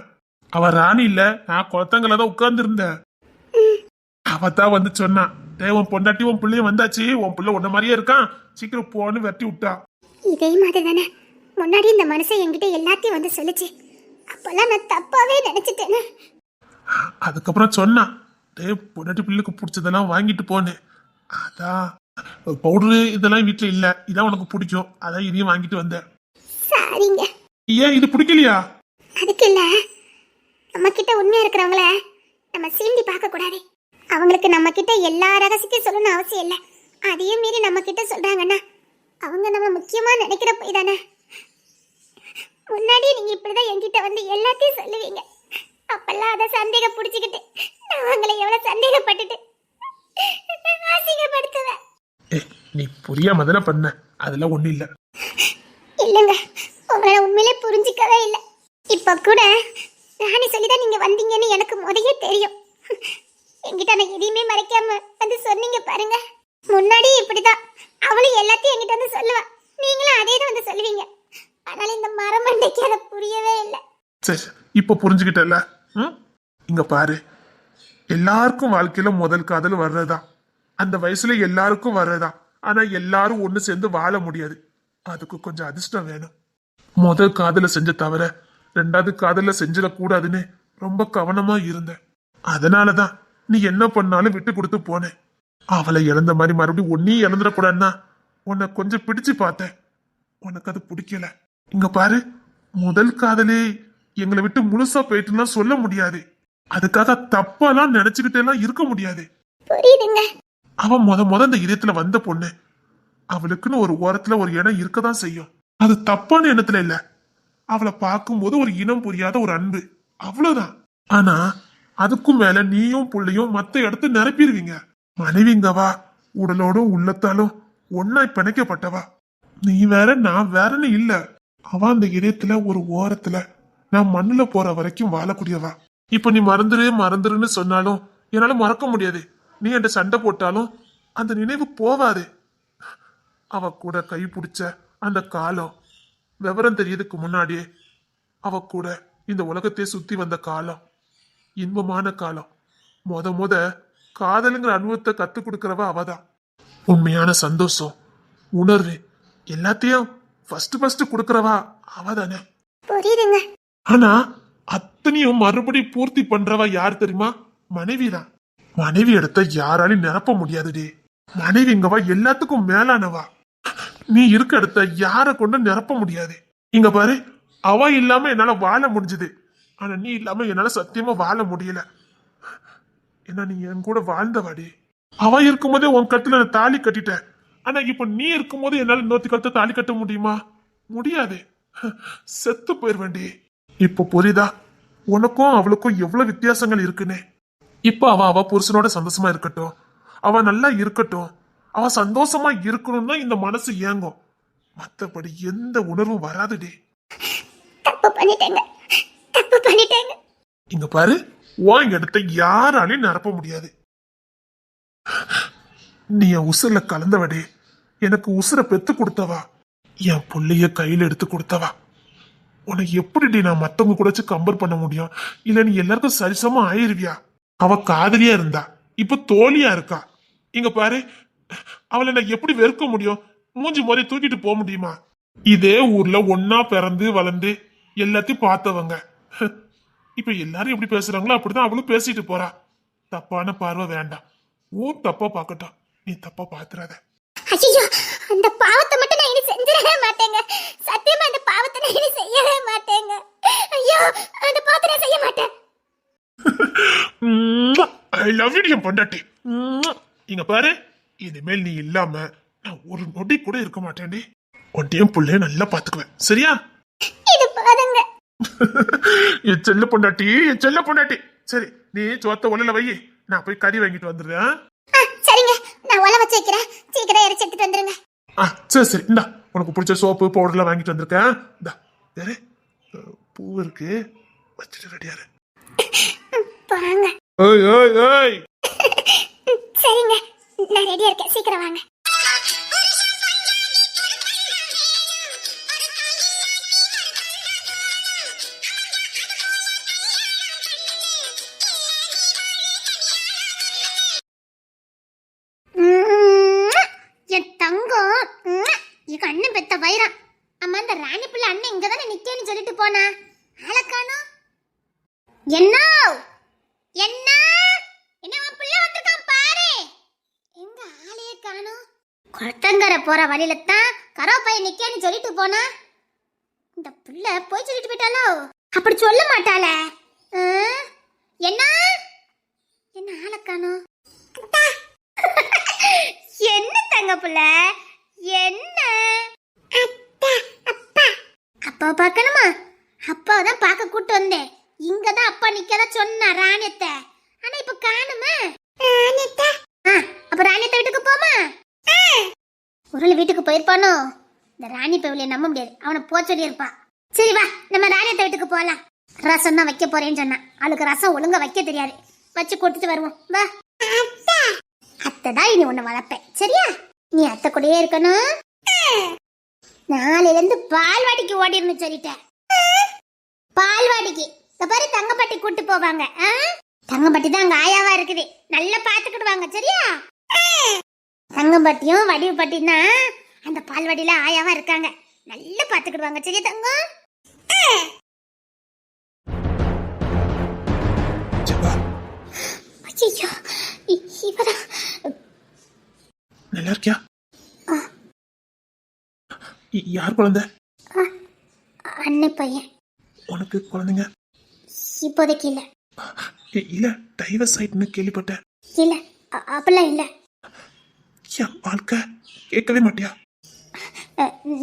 அவ ராணி இல்ல, நான் குளத்தங்கள தான் உட்கார்ந்து இருந்தேன். அவதான் வந்து சொன்னான், உன் பொண்டாட்டி உன் பிள்ளைய வந்தாச்சு, உன் பிள்ளை உன்ன மாதிரியே இருக்கான், சீக்கிரம் போன்னு வெட்டி விட்டா. இதே மாதிரி தானே முன்னாடி இந்த மனுஷன் என்கிட்ட எல்லாத்தையும் வந்து சொல்லிச்சு. அப்பெல்லாம் நான் தப்பாவே நினைச்சிட்டேன்னு. அதுக்கப்புறம் சொன்னான், பொண்டாட்டி பிள்ளைக்கு பிடிச்சதெல்லாம் வாங்கிட்டு போனேன். அதான் பவுடரு இதெல்லாம் வீட்டுல இல்ல, இதான் உனக்கு பிடிக்கும், அதான் இதையும் வாங்கிட்டு வந்தேன். சரிங்க. ஏன் இது பிடிக்கலையா? அதுக்கு இல்ல, நம்ம கிட்ட உண்மையா இருக்கிறவங்கள நம்ம சீண்டி பார்க்க கூடாது. அவங்களுக்கு நம்ம கிட்ட எல்லா ரகசியத்தையும் சொல்லணும்னு அவசியம் இல்லை. அதையும் மீறி நம்ம கிட்ட சொல்றாங்கன்னா அவங்க நம்ம முக்கியமா நினைக்கிற போய் தானே. முன்னாடி நீங்க இப்படிதான் என்கிட்ட வந்து எல்லாத்தையும் சொல்லுவீங்க. அப்பெல்லாம் அதை சந்தேகம் பிடிச்சிக்கிட்டு நான் உங்களை எவ்வளவு சந்தேகப்பட்டுட்டு அசிங்கப்படுத்துவேன். நீ புரியாம தானே பண்ண, அதெல்லாம் ஒண்ணு இல்ல. இல்லங்க, உங்களை உண்மையிலே புரிஞ்சிக்கவே இல்லை. இப்ப கூட ராணி சொல்லிதான் நீங்க வந்தீங்கன்னு எனக்கு முதலே தெரியும். என்கிட்ட நான் எதையுமே மறைக்காம வந்து சொன்னீங்க பாருங்க. முன்னாடி இப்படிதான் அவளும் எல்லாத்தையும் என்கிட்ட வந்து சொல்லுவா, நீங்களும் அதே தான் வந்து சொல்லுவீங்க. அதனால இந்த மரமண்டைக்கு அதை புரியவே இல்லை. சரி, இப்ப புரிஞ்சுக்கிட்டல. இங்க பாரு, எல்லாருக்கும் வாழ்க்கையில முதல் காதல் வர்றதுதான். அந்த வயசுல எல்லாருக்கும் வர்றதா. ஆனா எல்லாரும் ஒண்ணு சேர்ந்து வாழ முடியாது. அதுக்கு கொஞ்சம் அதிர்ஷ்டம் வேணும். முதல் காதல செஞ்ச தவிர ரெண்டாவது காதல செஞ்சிடக்கூடாதுன்னு ரொம்ப கவனமா இருந்தேன். அதனாலதான் நீ என்ன பண்ணாலும் விட்டு கொடுத்து போனேன். அவளை இழந்த மாதிரி மறுபடியும் ஒன்னையும் இழந்துடக்கூடாதுன்னா உன்னை கொஞ்சம் பிடிச்சு பார்த்தேன். உனக்கு அது பிடிக்கல. இங்க பாரு, முதல் காதலே எங்களை விட்டு முழுசா போயிட்டுன்னா சொல்ல முடியாது. அதுக்காக தப்பாலாம் நினைச்சுக்கிட்டே எல்லாம் இருக்க முடியாது. புரியுதுங்க. அவன் முத இந்த இதயத்துல வந்த பொண்ணு. அவளுக்குன்னு ஒரு ஓரத்துல ஒரு இடம் இருக்கதான் செய்யும். அது தப்பான எண்ணத்துல இல்ல. அவளை பார்க்கும்போது ஒரு இனம் புரியாத ஒரு அன்பு, அவ்வளவுதான். ஆனா அதுக்கும் மேல நீயும் புள்ளையும் மத்த இடத்த நிரப்பிடுவீங்க. மனைவிங்கவா உடலோடும் உள்ளத்தாலும் ஒன்னாய் பிணைக்கப்பட்டவா. நீ வேற நான் வேறன்னு இல்ல. அவ அந்த இதயத்துல ஒரு ஓரத்துல நான் மண்ணுல போற வரைக்கும் வாழக்கூடியவா. இப்ப நீ மறந்துருன்னு சொன்னாலும் என்னால மறக்க முடியாது. நீ என்கிட்ட சண்டை போட்டாலும் அந்த நினைவு போவாது. அவ கூட கை பிடிச்ச அந்த காலம், விவரம் தெரியதுக்கு முன்னாடியே அவ கூட இந்த உலகத்தை சுத்தி வந்த காலம், இன்பமான காலம். முத காதலுங்கிற அனுபவத்தை கத்து கொடுக்கறவ அவதான். உண்மையான சந்தோஷம், உணர்வு எல்லாத்தையும் ஃபர்ஸ்ட் கொடுக்கறவா அவதானே. புரியுதுங்க. ஆனா அத்தனையும் மறுபடி பூர்த்தி பண்றவா யார் தெரியுமா? மனைவிதான். மனைவி இடத்த யாராலையும் நிரப்ப முடியாதுடி. மனைவிங்கவா எல்லாத்துக்கும் மேலானவா. நீ இருக்க இடத்த யார கொண்டு நிரப்ப முடியாது. இங்க பாரு, அவ இல்லாம என்னால வாழ முடிஞ்சது. ஆனா நீ இல்லாம என்னால சத்தியமா வாழ முடியல. ஏன்னா நீ என் கூட வாழ்ந்தவாடி. அவ இருக்கும்போதே உன் கட்டுல நான் தாலி கட்டிட்டேன். ஆனா இப்ப நீ இருக்கும்போது என்னால இன்னொருத்தி கழுத்த தாலி கட்ட முடியுமா? முடியாது. செத்து போயிருவேண்டி. இப்ப புரியுதா உனக்கும் அவளுக்கும் எவ்வளவு வித்தியாசங்கள் இருக்குன்னு? இப்ப அவ புருஷனோட சந்தோஷமா இருக்கட்டும், அவ நல்லா இருக்கட்டும், அவ சந்தோஷமா இருக்கணும்னா இந்த மனசு ஏங்கும். மத்தபடி எந்த உணர்வும் வராதுடி. தப்பு பண்ணிட்டேங்க. இங்க பாரு, உன் இடத்த யாராலையும் நிரப்ப முடியாது. நீ என் உசுர்ல கலந்தவடி. எனக்கு உசுரை பெத்து கொடுத்தவா. என் புள்ளைய கையில எடுத்து கொடுத்தவா. உனக்கு எப்படிடி நான் மத்தவங்க கூட கம்பேர் பண்ண முடியும்? இல்ல நீ எல்லாருக்கும் சரிசமா ஆயிருவியா? அவ காதலியா இருந்தா, இப்ப தோழியா இருக்கா. இங்க பாரு, அவளை நான் எப்படி வெறுக்க முடியும்? மூஞ்சி மாதிரி தூக்கிட்டு போக முடியுமா? இதே ஊர்ல ஒன்னா பிறந்து வளர்ந்து எல்லாத்தையும் பார்த்தவங்க. இப்ப எல்லாரும் எப்படி பேசுறாங்களோ அப்படிதான் அவளும் பேசிட்டு போறா. தப்பான பார்வை வேண்டாம். ஊர் தப்பா பாக்கட்டும், நீ தப்பா பாத்துறாத. ஐயோ, அந்த பாவத்தை மட்டும் நான் இனி செஞ்சிடவே மாட்டேங்க. சத்தியமா அந்த பாவத்தை நான் இனி செய்யவே மாட்டேங்க. ஐயோ, அந்த பாவத்தை நான் செய்ய மாட்டேன். ஐ லவ் யூ என் பொண்டாட்டி. இங்க பாரு, இனிமேல் நீ இல்லாம நான் ஒரு நொடி கூட இருக்க மாட்டேன்டி. ஒன்றையும் புள்ளைய நல்லா பாத்துக்குவேன், சரியா? இது பாருங்க. என் செல்ல பொண்டாட்டி. சரி, நீ சோத்த உள்ள வை, நான் போய் கறி வாங்கிட்டு வந்துடுறேன். சரிங்க, நான் உல வச்சு வைக்கிறேன். சீக்கிரம் இறைச்சி எடுத்துட்டு வந்துருங்க. சரி இந்தா, உனக்கு பிடிச்ச சோப்பு பவுடர்லாம் வாங்கிட்டு வந்திருக்கேன். இந்தா வேற பூ இருக்கு, வச்சுட்டு ரெடியாரு. வாங்க. ஏய் சரிங்க, நான் ரெடியா இருக்கேன். சீக்கிரம் வாங்க. என் தங்கம், எங்க அண்ணன் பெத்த வைரம். அம்மா, அந்த ராணி பிள்ளை அண்ணன் இங்கதானே நிக்கேன்னு சொல்லிட்டு போனா. ஆளை காணோம். என்ன பிள்ளை வந்திருக்கான் பாரு. எங்க ஆளையே காணோம். கொத்தங்கரை போற வழியில தான் கரோப்பைய நிக்கேன்னு சொல்லிட்டு போனா. இந்த பிள்ளை போய் சொல்லிட்டு போயிட்டாலோ? அப்படி சொல்ல மாட்டாளே. என்ன ஆளை காணோம். என்ன தங்க பிள்ளை, என்ன? அப்பா பார்க்கணுமா? அப்பாதான் பார்க்க கூட்டு வந்தேன். இங்கதான் அப்பா நிக்கதா சொன்ன ராணியத்தை. ஆனா இப்ப காணுமா? அப்ப ராணியத்தை வீட்டுக்கு போமா? உருளை வீட்டுக்கு போயிருப்பானோ? இந்த ராணி பேவலிய நம்ப முடியாது, அவனை போ சொல்லி இருப்பான். சரி வா, நம்ம ராணியத்தை வீட்டுக்கு போலாம். ரசம் தான் வைக்க போறேன்னு சொன்னா. அவளுக்கு ரசம் ஒழுங்கா வைக்க தெரியாது. வச்சு கொடுத்துட்டு வருவோம் வா. அத்தை தான் இனி உன்னை வளர்ப்பேன், சரியா? நீ அத்தை கூடயே இருக்கணும். நாளையில இருந்து பால்வாடிக்கு ஓடிடணும் சொல்லிட்டேன். பால்வாடிக்கு பாரு, தங்கப்பட்டி கூட்டு போவாங்க. தங்கப்பட்டி தான் அங்க ஆயாவா இருக்குது, நல்லா பாத்துக்கிடுவாங்க, சரியா? தங்கம்பாட்டியும் வடிவு பாட்டினா அந்த பால்வாடியில ஆயாவா இருக்காங்க, நல்லா பாத்துக்கிடுவாங்க. சரியா தங்கம்? ஜபா ஐயோ, இவரா? நல்லா இருக்கியா? யார் குழந்தை? அண்ணன் பையன். உனக்கு குழந்தைங்க? இப்போதைக்கு இல்ல. இல்ல, டைவர்ஸ் ஆயிட்டுன்னு கேள்விப்பட்டேன். இல்ல, அப்பெல்லாம் இல்ல. என் வாழ்க்கை கேட்கவே மாட்டியா?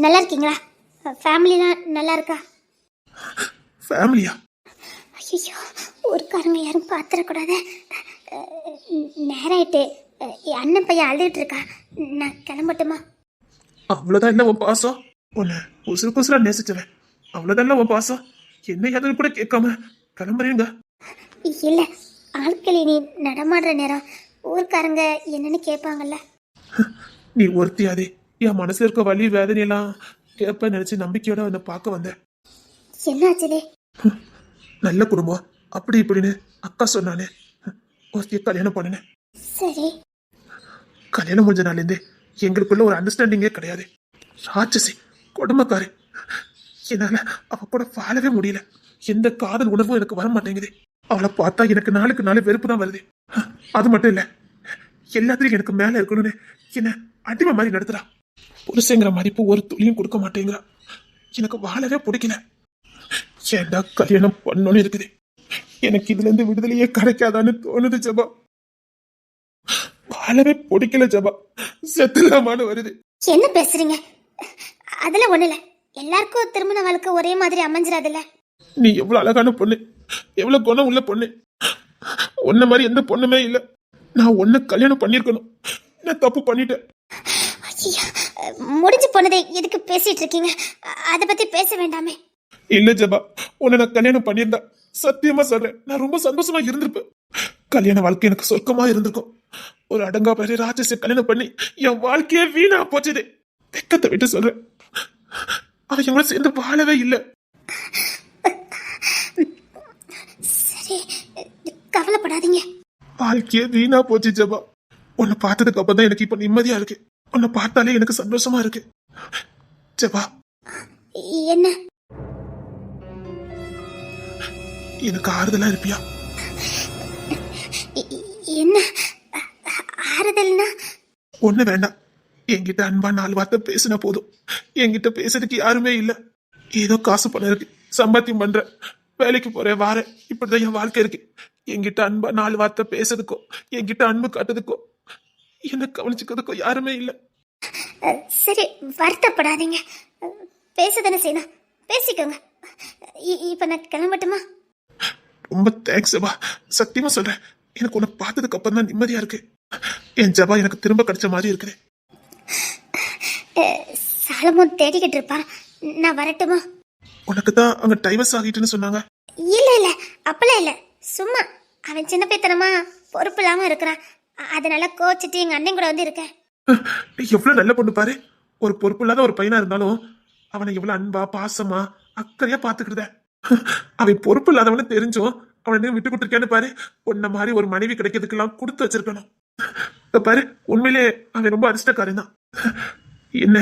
நல்லா இருக்கீங்களா? ஃபேமிலிலாம் நல்லா இருக்கா? ஃபேமிலியா? ஐயோ, ஊருக்காரங்க யாரும் பாத்திரக்கூடாது. நேராயிட்டு அண்ணன் பையன் அழுதுட்டு இருக்கா, நான் கிளம்பட்டுமா? அவ்வளவுதான் இல்ல உன் பாசம்? உன்னை உசுறு குசுரா நேசிச்சவன், அவ்வளவுதான் இல்ல உன் பாசம்? என்ன யாரும் கூட கேட்காம கிளம்புறீங்க? இல்ல, ஆட்களி நீ நடமாடுற நேரம் ஊருக்காரங்க என்னன்னு கேட்பாங்கல்ல. நீ ஒருத்தியாதே என் மனசுல இருக்க வலி வேதனையெல்லாம் கேட்ப நினைச்சு நம்பிக்கையோட வந்து பார்க்க வந்தேன். என்னாச்சுலே? நல்ல குடும்பம் அப்படி இப்படின்னு அக்கா சொன்னானே, ஒருத்திய கல்யாணம் பண்ணினேன். சரி. கல்யாணம் முடிஞ்ச நாள்லேருந்தே எங்களுக்குள்ள ஒரு அண்டர்ஸ்டாண்டிங்கே கிடையாது. ராட்சசி, கொடுமைக்காரி. என்னால அவ கூட வாழவே முடியல. எந்த காதல் உணர்வும் எனக்கு வர மாட்டேங்குது. அவளை பார்த்தா எனக்கு நாளுக்கு நாள் வெறுப்பு தான் வருது. அது மட்டும் இல்ல, எல்லாத்துலயும் எனக்கு மேல இருக்கணும்னு என்ன அடிமை மாதிரி நடத்துறா. புருஷங்கிற மதிப்பு ஒரு துளியும் கொடுக்க மாட்டேங்கிறா. எனக்கு வாழவே பிடிக்கல. ஏண்டா கல்யாணம் பண்ணணும்னு இருக்குது. எனக்கு இதுல இருந்து விடுதலையே கிடைக்காதான்னு தோணுது ஜபா. வாழவே பிடிக்கல ஜபா, செத்துலாமான்னு வருது. என்ன பேசுறீங்க? அதெல்லாம் ஒண்ணு இல்ல, எல்லாருக்கும் திருமண வாழ்க்கை ஒரே மாதிரி அமைஞ்சிடாதுல்ல. நீ எவ்வளவு அழகான பொண்ணு, எவ்வளவு குணம் உள்ள பொண்ணு. உன்ன மாதிரி எந்த பொண்ணுமே இல்ல. நான் உன்னை கல்யாணம் பண்ணிருக்கணும். நான் தப்பு பண்ணிட்டேன். ஐயா, முடிஞ்சு போனதை எதுக்கு பேசிட்டு இருக்கீங்க? அத பத்தி பேச வேண்டாமே. இல்ல ஜபா, உன்னை நான் கல்யாணம் பண்ணியிருந்தா சத்தியமா சொல்றேன், நான் ரொம்ப சந்தோஷமா இருந்திருப்பேன். கல்யாண வாழ்க்கை எனக்கு சொர்க்கமா இருந்திருக்கும். ஒரு அடங்கா பேரு ராட்சச கல்யாணம் பண்ணி என் வாழ்க்கையே வீணா போச்சுது. வெக்கத்தை விட்டு சொல்றேன், அவன் எங்களோட சேர்ந்து வாழவே இல்லை. சரி, கவலைப்படாதீங்க. வாழ்க்கையே வீணா போச்சு ஜபா. உன்னை பார்த்ததுக்கு அப்புறம் தான் எனக்கு இப்ப நிம்மதியா இருக்கு. உன்னை பார்த்தாலே எனக்கு சந்தோஷமா இருக்கு. ஜபா, என்ன? எனக்கு ஆறுதலா இருப்பியா? என்ன ஆறுதல்னா? ஒண்ணு வேண்டாம், என்கிட்ட அன்பா 4 வார்த்தை பேசினா போதும். என்கிட்ட பேசுறதுக்கு யாருமே இல்ல. ஏதோ காசு பணம் இருக்கு, சம்பாத்தியம் பண்ற, வேலைக்கு போறேன் வாரேன், இப்படிதான் என் வாழ்க்கை இருக்கு. என்கிட்ட அன்பா 4 வார்த்தை பேசுறதுக்கோ, என்கிட்ட அன்பு காட்டுறதுக்கோ, என்ன கவனிச்சுக்கிறதுக்கோ யாருமே இல்ல. சரி, வருத்தப்படாதீங்க. பேசதானே செய்யணும், பேசிக்கோங்க. இப்ப நான் கிளம்பட்டுமா? ரொம்ப தேங்க்ஸ் ஜபா, சத்தியமா சொல்றேன். எனக்கு உன்னை பார்த்ததுக்கு அப்புறம் தான் நிம்மதியா இருக்கு. என் ஜபா எனக்கு திரும்ப கிடைச்ச மாதிரி இருக்குது. சாலமோன் தேடிக்கிட்டு இருப்பான், நான் வரட்டுமா? உனக்கு தான் அங்க டைவர்ஸ் ஆகிட்டுன்னு சொன்னாங்க. இல்ல இல்ல, அப்பெல்லாம் இல்ல, சும்மா அவன் சின்ன பேத்தனமா பொறுப்பு இல்லாம இருக்கிறான், அதனால கோச்சிட்டு எங்க அண்ணன் கூட வந்து இருக்கேன். எவ்வளவு நல்ல பொண்ணு பாரு. ஒரு பொறுப்பு இல்லாத ஒரு பையனா இருந்தாலும் அவனை எவ்வளவு அன்பா பாசமா அக்கறையா பாத்துக்கிட்ட. அவன் பொறுப்பு இல்லாதவன தெரிஞ்சும் அவனை விட்டு கொடுத்துருக்கான்னு பாரு. உன்ன மாதிரி ஒரு மனைவி கிடைக்கிறதுக்கெல்லாம் கொடுத்து வச்சிருக்கணும். பாரு, உண்மையிலே அவன் ரொம்ப அதிர்ஷ்டக்காரன் தான். என்ன,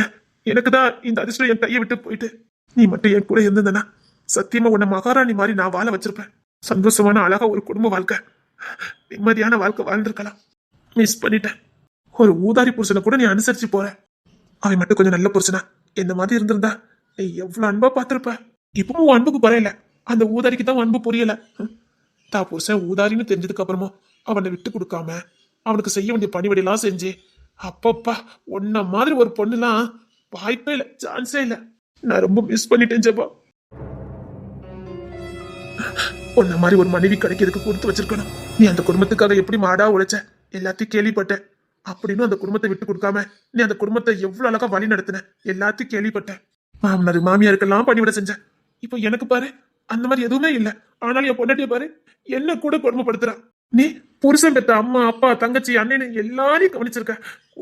எனக்கு தான் இந்த அதிர்ஷ்டம் என் கையை விட்டு போயிட்டு நீ மட்டும் என் கூட இருந்தனா சத்தியமா உன்னை மகாராணி மாதிரி நான் வாழ வச்சிருப்பேன். சந்தோஷமான அழகா ஒரு குடும்ப வாழ்க்கை, நிம்மதியான வாழ்க்கை வாழ்ந்திருக்கலாம். மிஸ் பண்ணிட்டேன். ஒரு ஊதாரி புருஷனை கூட நீ அனுசரிச்சு போற. அவன் மட்டும் கொஞ்சம் நல்ல புருஷனா இந்த மாதிரி இருந்திருந்தா நீ எவ்வளவு அன்பா பார்த்திருப்ப. இப்பவும் அன்புக்கு குறையல, அந்த ஊதாரிக்கு தான் அன்பு புரியல. தான் புருஷன் ஊதாரின்னு தெரிஞ்சதுக்கு அப்புறமும் அவனை விட்டு கொடுக்காம அவனுக்கு செய்ய வேண்டிய பணிவடையெல்லாம் செஞ்சு, அப்பப்பா உன்ன மாதிரி ஒரு பொண்ணுலாம் வாய்ப்பே இல்லை, சான்ஸே இல்லை. நான் ரொம்ப மிஸ் பண்ணிட்டேன் ஜபா. உன்ன மாதிரி ஒரு மனைவி கிடைக்கிறதுக்கு கொடுத்து வச்சிருக்கணும். நீ அந்த குடும்பத்துக்காக எப்படி மாடா உழைச்ச எல்லாத்தையும் கேள்விப்பட்டேன். அப்படின்னு அந்த குடும்பத்தை விட்டு கொடுக்காம நீ அந்த குடும்பத்தை எவ்வளவு அழகா வழி நடத்தின எல்லாத்தையும் கேள்விப்பட்டேன். மாமனார் மாமியாருக்கெல்லாம் பணிவிட செஞ்ச. இப்போ எனக்கு பாரு, அந்த மாதிரி எதுவுமே இல்லை. ஆனாலும் என் பொண்டாட்டிய பாரு, என்ன கூட கொடுமைப்படுத்துறான். நீ புருஷன் பெற்ற அம்மா அப்பா தங்கச்சி அண்ணன் எல்லாரையும் கவனிச்சிருக்க.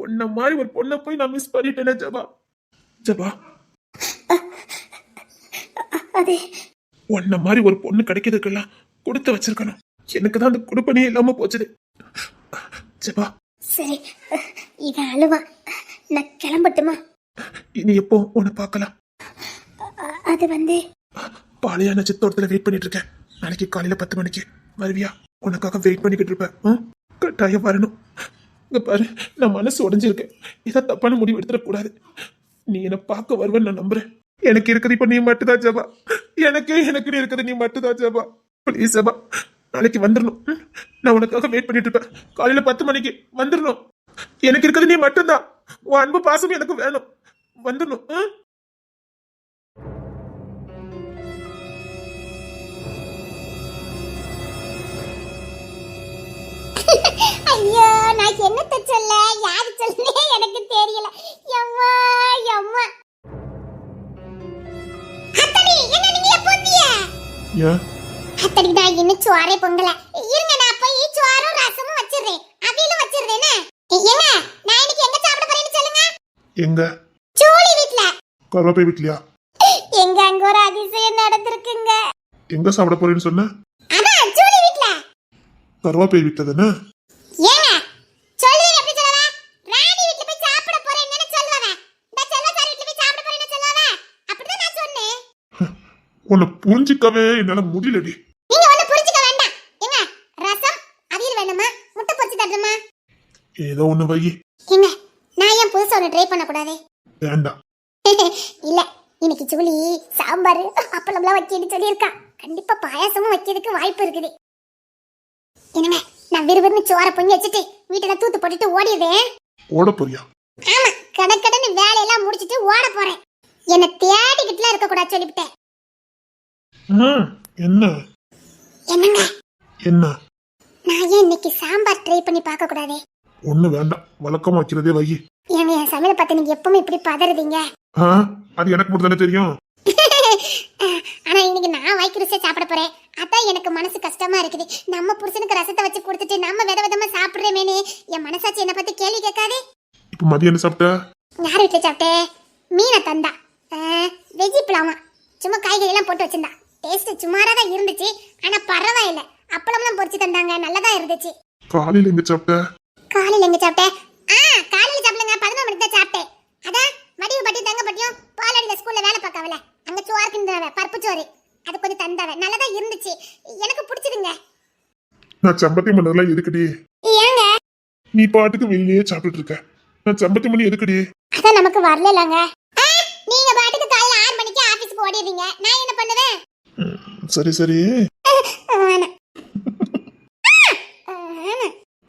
உன்ன மாதிரி ஒரு பொண்ணை போய் நான் மிஸ் பண்ணிட்டேனே ஜபா. ஜபா, உன்ன மாதிரி ஒரு பொண்ணு கிடைக்கிறதுக்கெல்லாம் கொடுத்து வச்சிருக்கணும். எனக்கு தான் அந்த கொடுப்பனே இல்லாம போச்சுது ஜபா. சரி, இவன் அழுவான், நான் கிளம்பட்டுமா? இனி எப்போ உன்னை பார்க்கலாம்? அது வந்து பாளையான சித்தோட்டத்துல வெயிட் பண்ணிட்டு இருக்கேன். நாளைக்கு காலையில 10 மணிக்கு வருவியா? உனக்காக வெயிட் பண்ணிக்கிட்டு இருப்பேன். கட்டாயம் வரணும். இங்க பாரு, நான் மனசு உடைஞ்சிருக்கேன். இதை தப்பான முடிவு எடுத்துடக்கூடாது. நீ என்னை பார்க்க வருவேன்னு நான் நம்புறேன். எனக்கு இருக்குது இப்ப நீ மட்டும்தான் ஜபா. எனக்கு இருக்குது நீ மட்டும்தான் ஜபா. ப்ளீஸ் ஜபா, நாளைக்கு வந்துடணும். நான் உனக்காக வெயிட் பண்ணிட்டு இருப்பேன். காலையில 10 மணிக்கு வந்துடணும். எனக்கு இருக்குது நீ மட்டும்தான். உன் அன்பு பாசம் எனக்கு வேணும். வந்துடணும். ஐயோ, நான் என்னத்த சொல்ல, யாரு சொல்லனே எனக்கு தெரியல. அம்மா அம்மா. அத்தடி, என்ன நீங்க எப்போ வந்தீங்க? ஏன் அத்தடி, நான் இன்னும் சோறே பொங்கல. இருங்க, நான் போய் சோறும் ரசமும் வச்சிடுறேன். அவியலும் வச்சிடுறேனே. ஏங்க, நான் இன்னைக்கு எங்க சாப்பிட போறேன்னு சொல்லுங்க. எங்க? சோலி வீட்ல. கருவாப்பை வீட்லயா? எங்க அங்க ஒரு அதிசயம் நடந்திருக்குங்க. எங்க சாப்பிட போறேன்னு சொன்ன? அதான் சோலி வீட்ல. கருவாப்பை வீட்ல தானே? ஏங்க, சொல்லுங்க எப்படி சொல்லலாம்? ராணி வீட்ல போய் சாப்பிட போறேன்னு சொல்லுவேன். இந்த செல்வசாரி வீட்ல போய் சாப்பிட போறேன்னு சொல்லுவேன். அப்படிதான் நான் சொன்னேன். உன்னை புரிஞ்சிக்கவே என்னால முடியலடி. நீங்க ஒண்ணு புரிஞ்சுக்க வேண்டாம். ஏங்க, ரசம் அவியல் வேணுமா? முட்டை பொரிச்சு தரணுமா? ஏதோ ஒண்ணு வை. ஏங்க, நான் ஏன் புதுசா ஒண்ணு ட்ரை பண்ண கூடாது? வேண்டாம். இல்ல, இன்னைக்கு ஜூலி சாம்பார் அப்பளம்லாம் வைக்கணும்னு சொல்லியிருக்கா. கண்டிப்பா பாயாசமும் வைக்கிறதுக்கு வாய்ப்பு இருக்குது. என்னங்க, நான் விறுவிறுன்னு சோற பொங்கி வச்சுட்டு வீட்டுல தூத்து போட்டுட்டு ஓடிடுறேன். ஓட போறியா? ஆமா, கடற்கடன்னு வேலையெல்லாம் முடிச்சிட்டு ஓட போறேன். என்ன தேடிக்கிட்டுலாம் இருக்க கூடாது சொல்லிவிட்டேன். என்ன என்னங்க, என்ன? நான் ஏன் இன்னைக்கு சாம்பார் ட்ரை பண்ணி பார்க்க கூடாது? ஒண்ணு வேண்டாம், வழக்கமா வைக்கிறதே வை. ஏங்க, என் சமையலை பார்த்து நீங்க எப்பவுமே இப்படி பதறதீங்க. அது எனக்கு மட்டும் தானே தெரியும். ஆனா இன்னைக்கு நான் வாய்க்கு ருசியா சாப்பிட போறேன். அதான் எனக்கு மனசு கஷ்டமா இருக்குது. நம்ம புருஷனுக்கு ரசத்தை வச்சு கொடுத்துட்டு நம்ம விதவிதமா சாப்பிடுறேமேனு என் மனசாச்சு என்ன பார்த்து கேள்வி கேட்காது. இப்ப மதியம் என்ன சாப்பிட்ட? யார் வீட்டுல சாப்பிட்டேன்? மீனை தந்தா. வெஜி புலாமா, சும்மா காய்கறி எல்லாம் போட்டு வச்சிருந்தா. டேஸ்ட் சுமாரா தான் இருந்துச்சு, ஆனா பரவாயில்ல. அப்பளம்லாம் பொரிச்சு தந்தாங்க, நல்லதா இருந்துச்சு. காலையில எங்க சாப்பிட்ட? காலையில எங்க சாப்பிட்டேன்? காலையில சாப்பிடுங்க, 11 மணிக்கு தான் சாப்பிட்டேன். அதான் மடிவு பட்டி தங்க பட்டியும் பாலாடியில ஸ்கூல்ல வேலை பார்க்கவல, அங்க சோறு கிண்டாவ, பருப்பு சோறு, அது கொஞ்சம் தந்தாவ, நல்லதா இருந்துச்சு. எனக்கு பிடிச்சதுங்க. நான் சம்பத்தி மண்ணெல்லாம் எதுக்குடி? ஏங்க, நீ பாட்டுக்கு வெளியே சாப்பிட்டு இருக்க. நான் சம்பத்தி மணி எதுக்குடி? அதான் நமக்கு வரலங்க. நீங்க பாட்டுக்கு காலையில 6 மணிக்கு ஆபீஸ்க்கு ஓடிடுவீங்க, நான் என்ன பண்ணுவேன்? சரி சரி.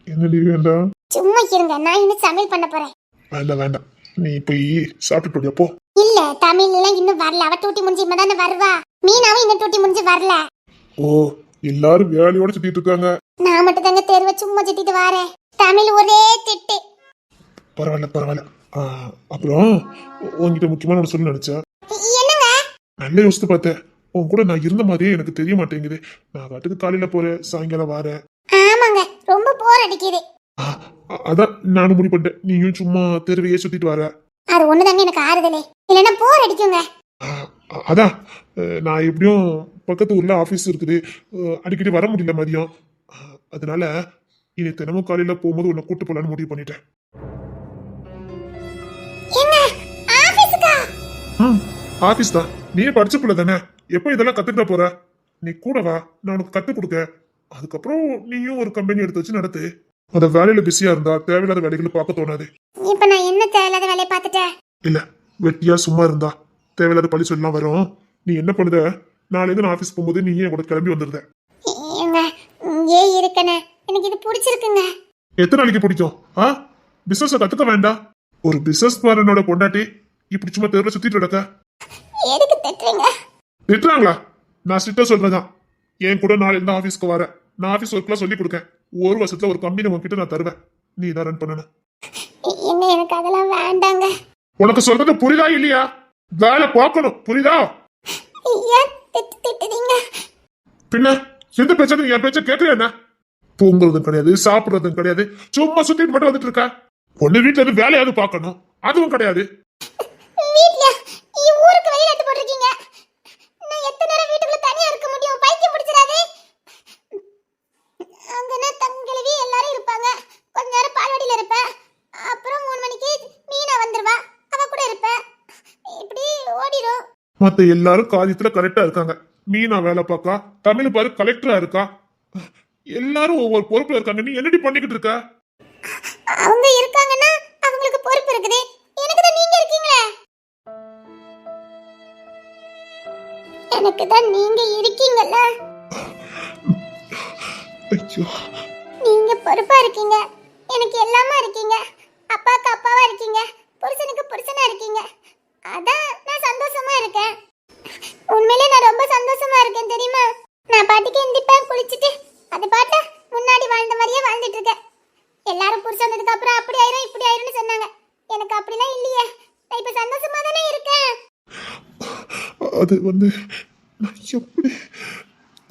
என்னடி வேண்டாம்? சும்மா இருங்க, நான் இன்னும் சமையல் பண்ண போறேன். வேண்டாம் வேண்டாம், நீ போய் சாப்பிட்டு போ. இல்ல, தமிழ்ல எல்லாம் இன்னும் வரல. அவ டூட்டி முடிஞ்சு இப்பதானே வருவா. மீனாவும் இன்னும் டூட்டி முடிஞ்சு வரல. ஓ, எல்லாரும் வேலையோட சுத்திட்டு இருக்காங்க. நான் மட்டும் தாங்க தெருவை சும்மா சுத்திட்டு வரேன். தமிழ் ஒரே திட்டு. பரவாயில்ல பரவாயில்ல. அப்புறம் உன்கிட்ட முக்கியமான ஒன்று சொல்ல நினைச்சேன். என்னங்க? நல்லா யோசித்து பார்த்தேன். உன் கூட நான் இருந்த மாதிரியே எனக்கு தெரிய மாட்டேங்குது. நான் காட்டுக்கு காலையில போறேன், சாயங்காலம் வரேன். ஆமாங்க, ரொம்ப போர் அடிக்குது. அதான் நானும் முடிவு பண்ணிட்டேன், நீயும் சும்மா தெருவையே சுத்திட்டு வர. அது ஒண்ணுதாங்க எனக்கு ஆறுதலே, இல்லைன்னா போர் அடிக்குங்க. அதான் நான் எப்படியும் பக்கத்து ஊர்ல ஆபீஸ் இருக்குது, அடிக்கடி வர முடியல மதியம். அதனால இனி தினமும் காலையில போகும்போது உன்னை கூட்டு போலான்னு முடிவு பண்ணிட்டேன். ஆபீஸ் தான், நீ படிச்ச பிள்ளை தானே, எப்போ இதெல்லாம் கத்துக்கிட்ட போற? நீ கூட வா, நான் உனக்கு கத்துக் கொடுக்க. அதுக்கப்புறம் நீயும் ஒரு கம்பெனி எடுத்து வச்சு நடத்து. அந்த வேலையில பிஸியா இருந்தா தேவையில்லாத வேலைகளை பார்க்க தோணாது. இப்ப நான் என்ன தேவையில்லாத வேலையை பார்த்துட்டேன்? இல்ல, வெட்டியா சும்மா இருந்தா தேவையில்லாத பழி சொல்லலாம் வரும். நீ என்ன பண்ணுத, நாளைக்கு நான் ஆபீஸ் போகும்போது நீ என் கூட கிளம்பி வந்துருத. ஏ இருக்கனே, எனக்கு இது பிடிச்சிருக்குங்க. எத்தனை நாளைக்கு பிடிக்கும்? பிசினஸ் கத்துக்க வேண்டாம்? ஒரு பிசினஸ் மேனோட பொண்டாட்டி இப்படி சும்மா தெருவில் சுத்திட்டு நடக்க எதுக்கு திட்டுறீங்க? திட்டுறாங்களா? நான் ஸ்ட்ரிக்டா சொல்றதான். என் கூட நாளைக்கு தான் ஆபீஸ்க்கு வரேன். நான் ஆபீஸ் ஒர்க்லாம் சொல்லி கொடுக்கேன். ஒரு வருஷத்துல ஒரு கம்பெனி உங்ககிட்ட நான் தருவேன். நீ தான் ரன் பண்ணணும். என்ன, எனக்கு அதெல்லாம் வேண்டாங்க. உனக்கு சொல்றது புரியுதா இல்லையா? வேலை பார்க்கணும், புரியுதா? ஏன் திட்டுறீங்க? பின்ன எந்த பேச்சாலும் என் பேச்ச கேட்கறியா? என்ன தூங்குறதும் கிடையாது, சாப்பிடுறதும் கிடையாது, சும்மா சுத்திட்டு மட்டும் வந்துட்டு இருக்க. ஒண்ணு வீட்டுல இருந்து வேலையாவது பார்க்கணும், அதுவும் கிடையாது. வீட்ல ஊருக்கு வெளியில போட்டிருக்கீங்க. நான் எத்தனை நேரம் வீட்டுக்குள்ள தனியா இருக்க முடியும்? பைத்தியம் பிடிச்சிராதே. அங்கனா தங்கிலவி எல்லாரும் இருப்பாங்க. கொஞ்ச நேரம் பால்வாடியில இருப்பேன். அப்புறம் 3 மணிக்கு மீனா வந்து மத்த எல்லாரும் காரியத்துல கரெக்டா இருக்காங்க. மீனா வேலை பார்க்கா, தமிழ் பாரு கலெக்டரா இருக்கா. எல்லாரும் ஒவ்வொரு பொறுப்புல இருக்காங்க. நீ என்னடி பண்ணிக்கிட்டு இருக்க? அவங்க இருக்காங்கன்னா அவங்களுக்கு பொறுப்பு இருக்குது. எனக்கு தான் நீங்க இருக்கீங்களே. எனக்கு தான் நீங்க இருக்கீங்கல்ல. ஐயோ, நீங்க பொறுப்பா இருக்கீங்க, எனக்கு எல்லாமா இருக்கீங்க, அப்பாக்கு அப்பாவா இருக்கீங்க, புருஷனுக்கு புருஷனா இருக்கீங்க. அதான் நான் சந்தோஷமா இருக்கேன். உண்மையிலே நான் ரொம்ப சந்தோஷமா இருக்கேன் தெரியுமா. நான் பாட்டுக்கு எந்திப்பேன், குளிச்சுட்டு அது பாட்டு முன்னாடி வாழ்ந்த மாதிரியே வாழ்ந்துட்டு இருக்கேன். எல்லாரும் புருஷன் வந்ததுக்கு அப்புறம் அப்படி ஆயிரும் இப்படி ஆயிரும்னு சொன்னாங்க. எனக்கு அப்படிலாம் இல்லையே. நான் இப்ப சந்தோஷமா தானே இருக்கேன். அது வந்து நான் எப்படி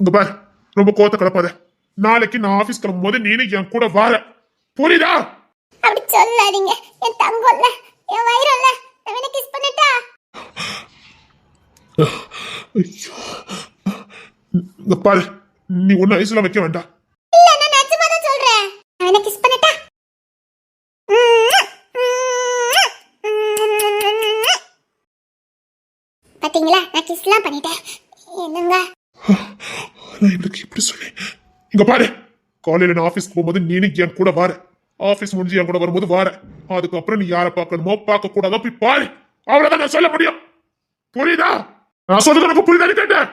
இங்க பாரு, ரொம்ப கோவத்தை கலப்பாத. நாளைக்கு நான் ஆபீஸ் கிளம்பும் போது நீனு என் கூட வார, புரியுதா? அப்படி சொல்லாதீங்க. என் தங்கம்ல, என் வயிறல்ல, நான் என்ன கிஸ் பண்ணட்டா? ஐயோ, இங்க பாரு, நீ ஒன்னும் ஐஸ்லாம் வைக்க வேண்டாம். இல்ல, நான் நிஜமா தான் சொல்றேன். நான் என்ன கிஸ் பண்ணட்டா? பாத்தீங்களா, நான் கிஸ்லாம் பண்ணிட்டேன். என்னங்க நான் இவளுக்கு எப்படி சொல்லி? இங்க பாரு, காலையில நான் ஆபீஸ்க்கு போகும்போது நீனு என் கூட வார, ஆபீஸ் முடிஞ்சு என் கூட வரும்போது வார. அதுக்கப்புறம் நீ யாரை பார்க்கணுமோ பார்க்க கூடாதோ போய் பாரு. அவ்வளவுதான் நான் சொல்ல முடியும். புரியுதா? நான் சொல்றது உனக்கு புரியுதான்னு கேட்டேன்.